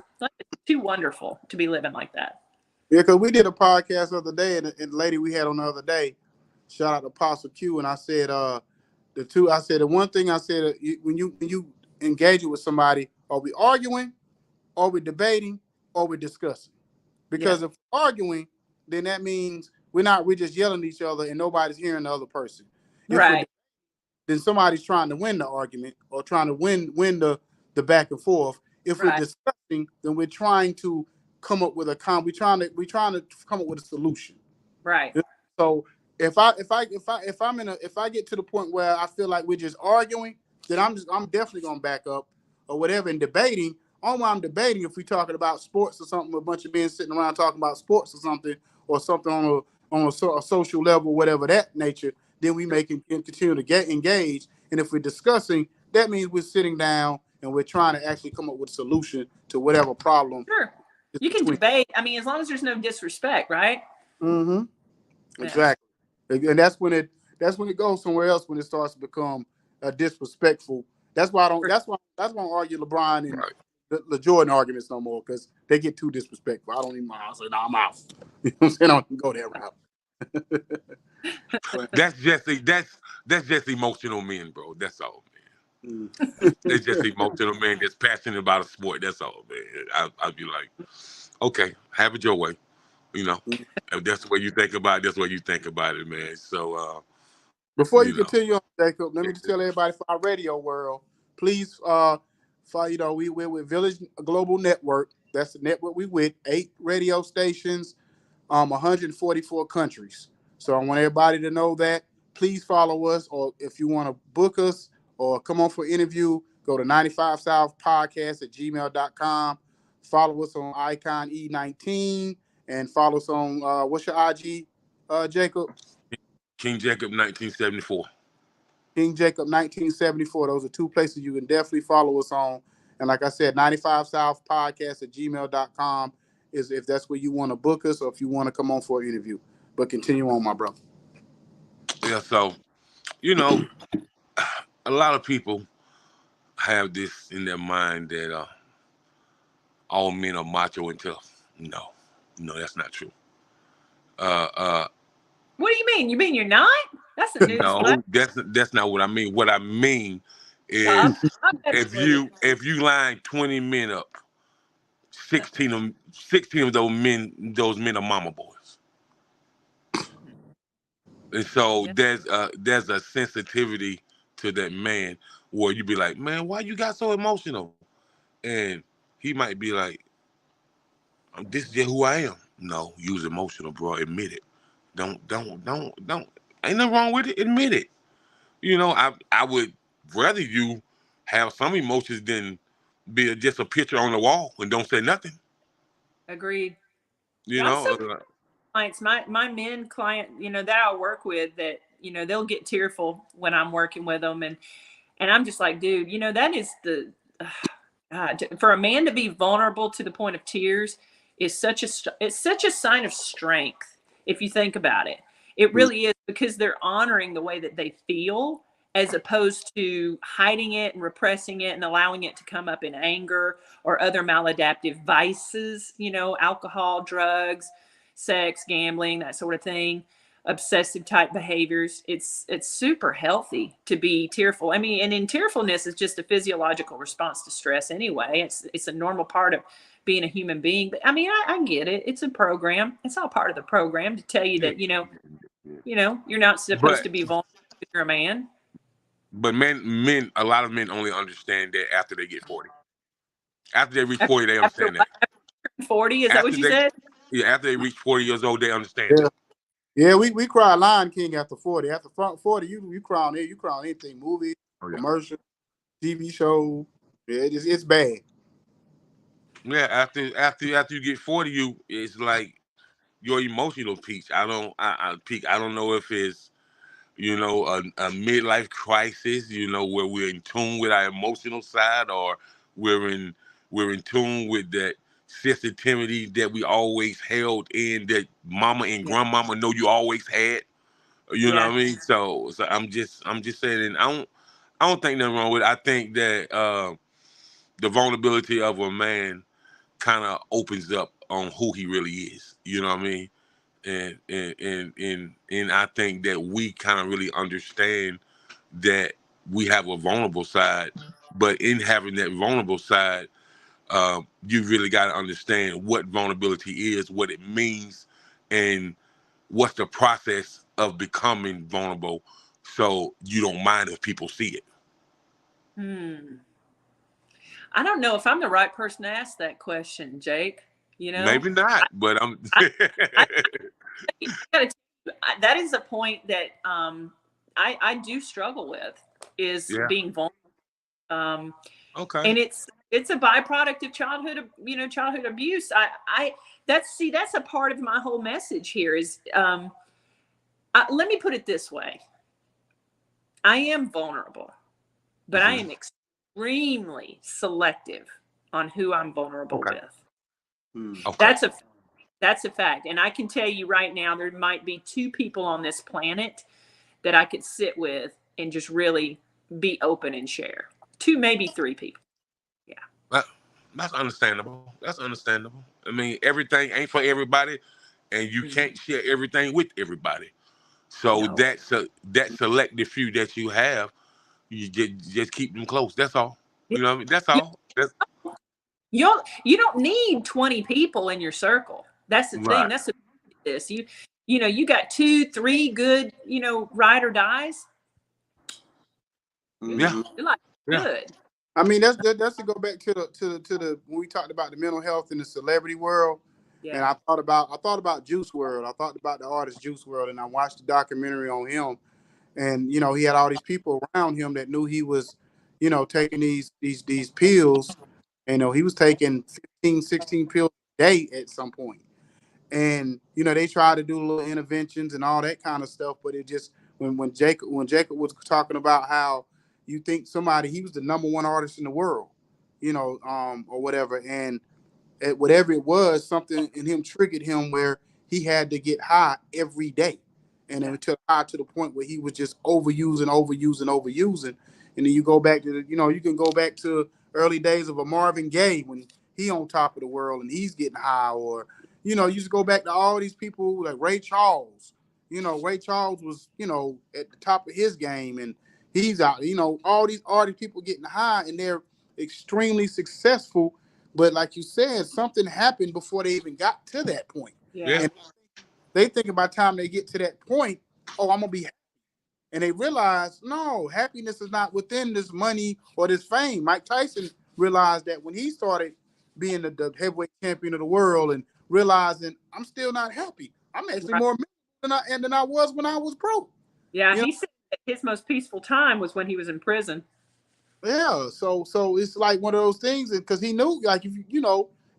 too wonderful to be living like that. Yeah, because we did a podcast the other day, and the lady we had on the other day, shout out to Apostle Q, and I said, the one thing I said, when you engage with somebody, are we arguing, are we debating, are we discussing? Because if we're arguing, then that means we're just yelling at each other and nobody's hearing the other person. If we're, Right. then somebody's trying to win the argument or trying to win the back and forth. If we're Right. discussing, then we're trying to come up with we're trying to come up with a solution. Right. So if I get to the point where I feel like we're just arguing, then I'm definitely gonna back up or whatever. And debating, on while I'm debating, if we're talking about sports or something, a bunch of men sitting around talking about sports or something on a social level, whatever that nature, then we may continue to get engaged. And if we're discussing, that means we're sitting down and we're trying to actually come up with a solution to whatever problem. Sure. You can debate. I mean, as long as there's no disrespect, right? Mm-hmm. Yeah. Exactly. And that's when it goes somewhere else, when it starts to become disrespectful. That's why I don't argue LeBron and the Jordan arguments no more, because they get too disrespectful. I don't even mind. I say, no, I'm out. You know what I'm saying? I don't even go that route. That's just emotional men, bro. That's all, man. It's just emotional men that's passionate about a sport. That's all, man. I'd be like, okay, have it your way. You know, if that's the way you think about it, that's the way you think about it, man. So, before you continue on, Jacob, let me just tell everybody for our radio world, please, we're with Village Global Network. That's the network we with, 8 radio stations, 144 countries. So I want everybody to know that. Please follow us, or if you want to book us or come on for an interview, go to 95 South Podcast at gmail.com. Follow us on Icon E19 and follow us on, what's your IG, Jacob? King Jacob 1974. King Jacob 1974. Those are 2 places you can definitely follow us on. And like I said, 95 South Podcast at gmail.com is if that's where you want to book us or if you want to come on for an interview. But continue on, my brother. Yeah, so, a lot of people have this in their mind that all men are macho and tough. No, that's not true. What do you mean? You mean you're not? That's a news no, that's not what I mean. What I mean is, if you line 20 men up, 16 of those men are mama boys. And so there's a sensitivity to that man where you be like, man, why you got so emotional? And he might be like, this is just who I am. No, you was emotional, bro. Admit it. Don't. Ain't nothing wrong with it. Admit it. I would rather you have some emotions than be just a picture on the wall and don't say nothing. Agreed. Clients, my men client, that I work with, that they'll get tearful when I'm working with them, and I'm just like, dude, that is for a man to be vulnerable to the point of tears is such a sign of strength. If you think about it, it really is, because they're honoring the way that they feel, as opposed to hiding it and repressing it and allowing it to come up in anger or other maladaptive vices, alcohol, drugs, sex, gambling, that sort of thing, obsessive type behaviors. It's super healthy to be tearful. I mean, and in tearfulness is just a physiological response to stress anyway. It's a normal part of being a human being. But I mean, I get it. It's a program. It's all part of the program to tell you that, you're not supposed to be vulnerable if you're a man. But a lot of men only understand that after they get 40. After they reach 40, they understand that. 40, is that what you said? Yeah, after they reach 40 years old, they understand that. Yeah, we cry Lion King after 40. After 40, you cry on it. You cry on anything, movie, commercial, TV show. Yeah, it's bad. Yeah, after you get 40, it's like your emotional peak. I don't know if it's a midlife crisis, where we're in tune with our emotional side, or we're in tune with that sensitivity that we always held in, that mama and grandmama know you always had. You know what I mean? So I'm just saying, I don't think nothing wrong with it. I think that the vulnerability of a man kind of opens up on who he really is. You know what I mean? And I think that we kind of really understand that we have a vulnerable side, but in having that vulnerable side, You really got to understand what vulnerability is, what it means, and what's the process of becoming vulnerable, so you don't mind if people see it. I don't know if I'm the right person to ask that question, Jake. You know, Maybe not, but I'm. I, I gotta that is a point that I do struggle with, is Yeah. being vulnerable. Okay. And it's a byproduct of childhood abuse. That's a part of my whole message here is, let me put it this way. I am vulnerable, but I am extremely selective on who I'm vulnerable Okay. with. Okay. That's a fact. And I can tell you right now, there might be 2 people on this planet that I could sit with and just really be open and share. 2, maybe 3 people. Yeah. That's understandable. That's understandable. I mean, everything ain't for everybody, and you can't share everything with everybody. So No. that selective few that you have, you just keep them close. That's all. You know what I mean? That's You, all. That's you don't need 20 people in your circle. That's the thing. right. That's this. You got 2, 3 good, ride or dies. Yeah. You're like Yeah. good. I mean, that's to go back to the when we talked about the mental health in the celebrity world, and Yeah. I thought about Juice World. I thought about the artist Juice World, and I watched the documentary on him. And he had all these people around him that knew he was, taking these pills. And he was taking 15, 16 pills a day at some point. And they tried to do little interventions and all that kind of stuff, but it just when Jacob was talking about how you think somebody, he was the #1 artist in the world, or whatever, and whatever it was, something in him triggered him where he had to get high every day, and then until high to the point where he was just overusing. And then you go back to you can go back to early days of a Marvin Gaye when he on top of the world and he's getting high, or you just go back to all these people like Ray Charles. Ray Charles was at the top of his game, and he's out. All these people getting high, and they're extremely successful. But like you said, something happened before they even got to that point. Yeah. Yeah. And they think by the time they get to that point, oh, I'm going to be happy. And they realize, no, happiness is not within this money or this fame. Mike Tyson realized that when he started being the heavyweight champion of the world and realizing I'm still not happy. I'm actually Right. more miserable than I was when I was broke. Yeah. You know? He said that his most peaceful time was when he was in prison. Yeah, so it's like one of those things, because he knew, like, if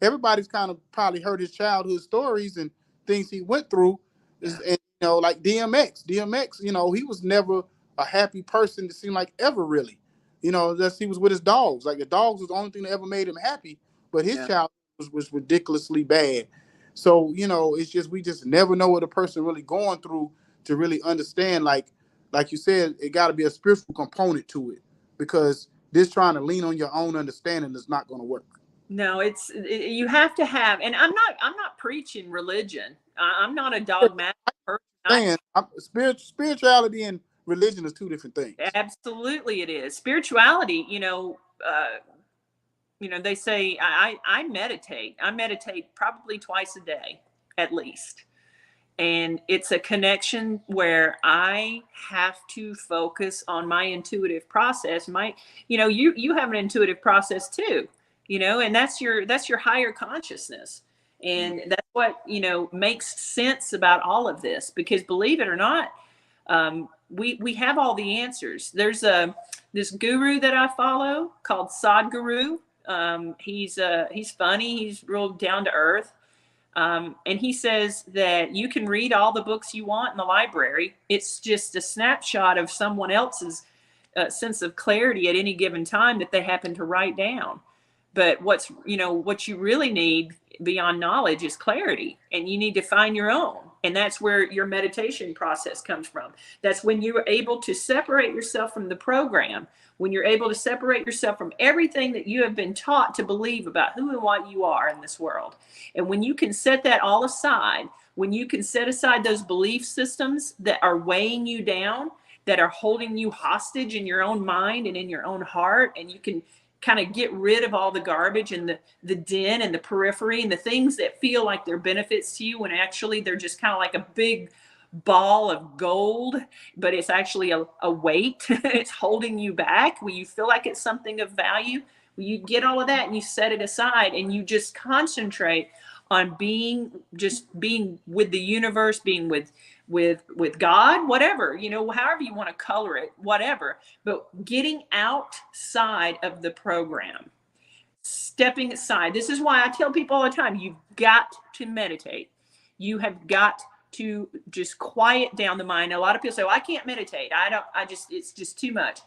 everybody's kind of probably heard his childhood stories and things he went through. Yeah. And like DMX, he was never a happy person. It seemed like ever really, he was with his dogs. Like the dogs was the only thing that ever made him happy. But his Yeah. childhood was ridiculously bad. So it's just we just never know what a person really going through to really understand. Like you said, it got to be a spiritual component to it, because this trying to lean on your own understanding is not going to work. No, you have to have, and I'm not preaching religion. I'm not a dogmatic person. Spirituality and religion is 2 different things. Absolutely, it is spirituality. They say I meditate. I meditate probably twice a day, at least. And it's a connection where I have to focus on my intuitive process. You have an intuitive process too, and that's your higher consciousness. And that's what, makes sense about all of this, because believe it or not, we have all the answers. There's this guru that I follow called Sadhguru. He's funny. He's real down to earth. And he says that you can read all the books you want in the library. It's just a snapshot of someone else's sense of clarity at any given time that they happen to write down. But what you really need beyond knowledge is clarity, and you need to find your own. And that's where your meditation process comes from. That's when you're able to separate yourself from the program, when you're able to separate yourself from everything that you have been taught to believe about who and what you are in this world. And when you can set that all aside, when you can set aside those belief systems that are weighing you down, that are holding you hostage in your own mind and in your own heart, and you can kind of get rid of all the garbage and the den and the periphery and the things that feel like they're benefits to you when actually they're just kind of like a big ball of gold, but it's actually a weight. It's holding you back. When you feel like it's something of value, when you get all of that and you set it aside and you just concentrate on being with the universe, being with God, whatever, however you want to color it, whatever, but getting outside of the program, stepping aside. This is why I tell people all the time, you've got to meditate. You have got to just quiet down the mind. A lot of people say, well, I can't meditate. It's just too much.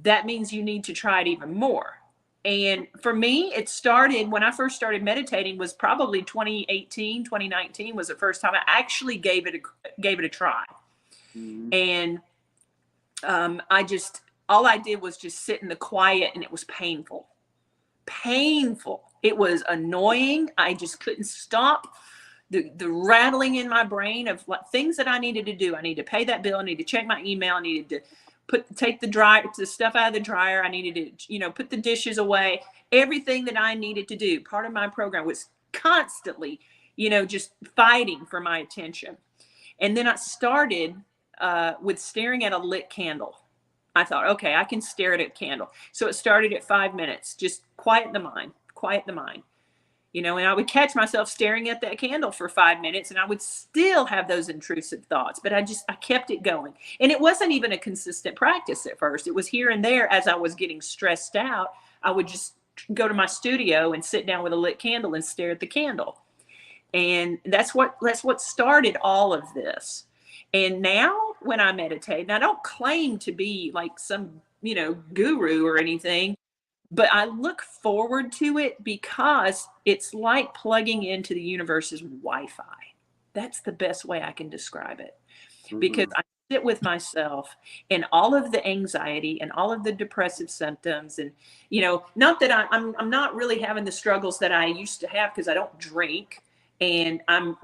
That means you need to try it even more. And for me, it started when I first started meditating was probably 2018, 2019 was the first time I actually gave it a try. Mm-hmm. And all I did was just sit in the quiet, and it was painful. It was annoying. I just couldn't stop the rattling in my brain of things that I needed to do. I need to pay that bill. I need to check my email. I needed to take the stuff out of the dryer. I needed to, put the dishes away. Everything that I needed to do. Part of my program was constantly, just fighting for my attention. And then I started with staring at a lit candle. I thought, okay, I can stare at a candle. So it started at 5 minutes. Just quiet the mind. And I would catch myself staring at that candle for 5 minutes, and I would still have those intrusive thoughts, but I kept it going. And it wasn't even a consistent practice at first. It was here and there. As I was getting stressed out, I would just go to my studio and sit down with a lit candle and stare at the candle. And that's what started all of this. And now when I meditate, and I don't claim to be like some, guru or anything, but I look forward to it because it's like plugging into the universe's Wi-Fi. That's the best way I can describe it. Mm-hmm. Because I sit with myself and all of the anxiety and all of the depressive symptoms. And, not that I'm not really having the struggles that I used to have because I don't drink. And I'm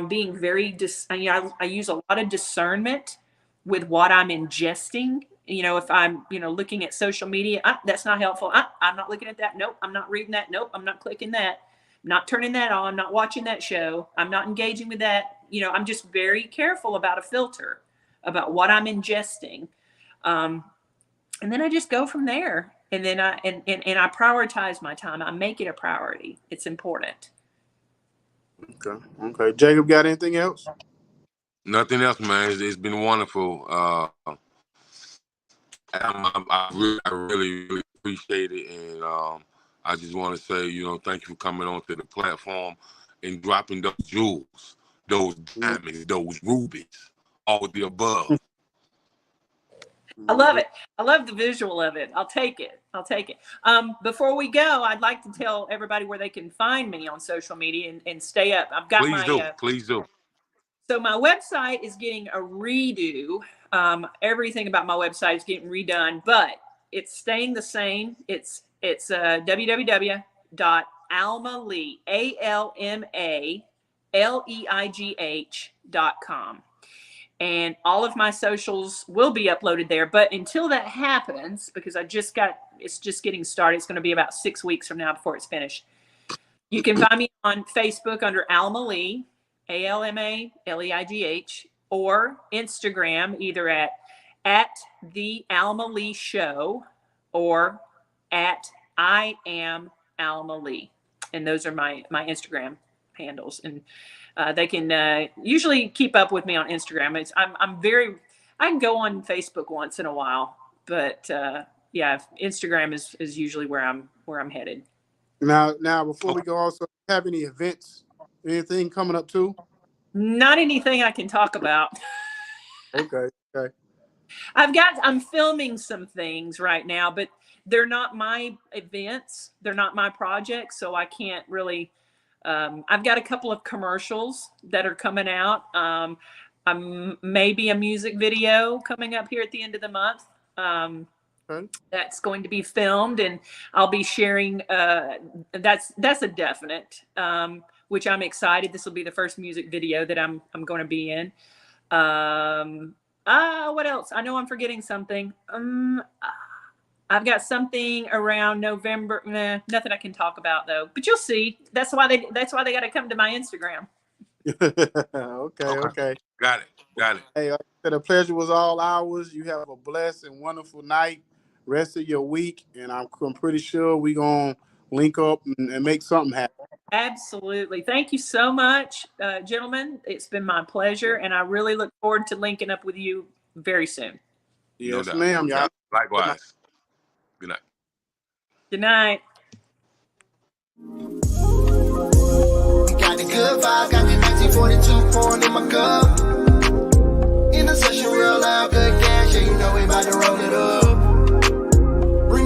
being very, I use a lot of discernment with what I'm ingesting. If I'm, looking at social media, that's not helpful. I'm not looking at that. Nope. I'm not reading that. Nope. I'm not clicking that. I'm not turning that on. I'm not watching that show. I'm not engaging with that. I'm just very careful about a filter, about what I'm ingesting. And then I just go from there. And then I prioritize my time. I make it a priority. It's important. Okay. Jacob, got anything else? Nothing else, man. It's been wonderful. I really, really appreciate it, and I just want to say, thank you for coming onto the platform and dropping those jewels, those diamonds, those rubies, all of the above. I love it. I love the visual of it. I'll take it. Before we go, I'd like to tell everybody where they can find me on social media and stay up. I've got Please do. So my website is getting a redo. Everything about my website is getting redone, but it's staying the same. It's www.almaleigh, ALMALEIGH.com. And all of my socials will be uploaded there. But until that happens, because it's just getting started. It's going to be about 6 weeks from now before it's finished. You can find me on Facebook under Alma Leigh, ALMALEIGH, or Instagram either at the Alma Leigh Show or at I am Alma Leigh. And those are my Instagram handles. And they can usually keep up with me on Instagram. I can go on Facebook once in a while, but Instagram is usually where I'm headed. Now before we go, also have any events, anything coming up too? Not anything I can talk about. Okay. I'm filming some things right now, but they're not my events. They're not my projects, so I can't really. I've got a couple of commercials that are coming out. Maybe a music video coming up here at the end of the month. That's going to be filmed, and I'll be sharing. That's a definite. Which I'm excited. This will be the first music video that I'm going to be in. What else? I know I'm forgetting something. I've got something around November. Nah, nothing I can talk about though. But you'll see. That's why they got to come to my Instagram. Okay. Got it. Hey, like I said, the pleasure was all ours. You have a blessed and wonderful night, rest of your week, and I'm pretty sure we're gonna link up and make something happen. Absolutely. Thank you so much, gentlemen. It's been my pleasure, and I really look forward to linking up with you very soon. Yes, No doubt. ma'am. Y'all. Likewise. Good night. Good night. Got the good vibe, got the 1942 pouring in my cup.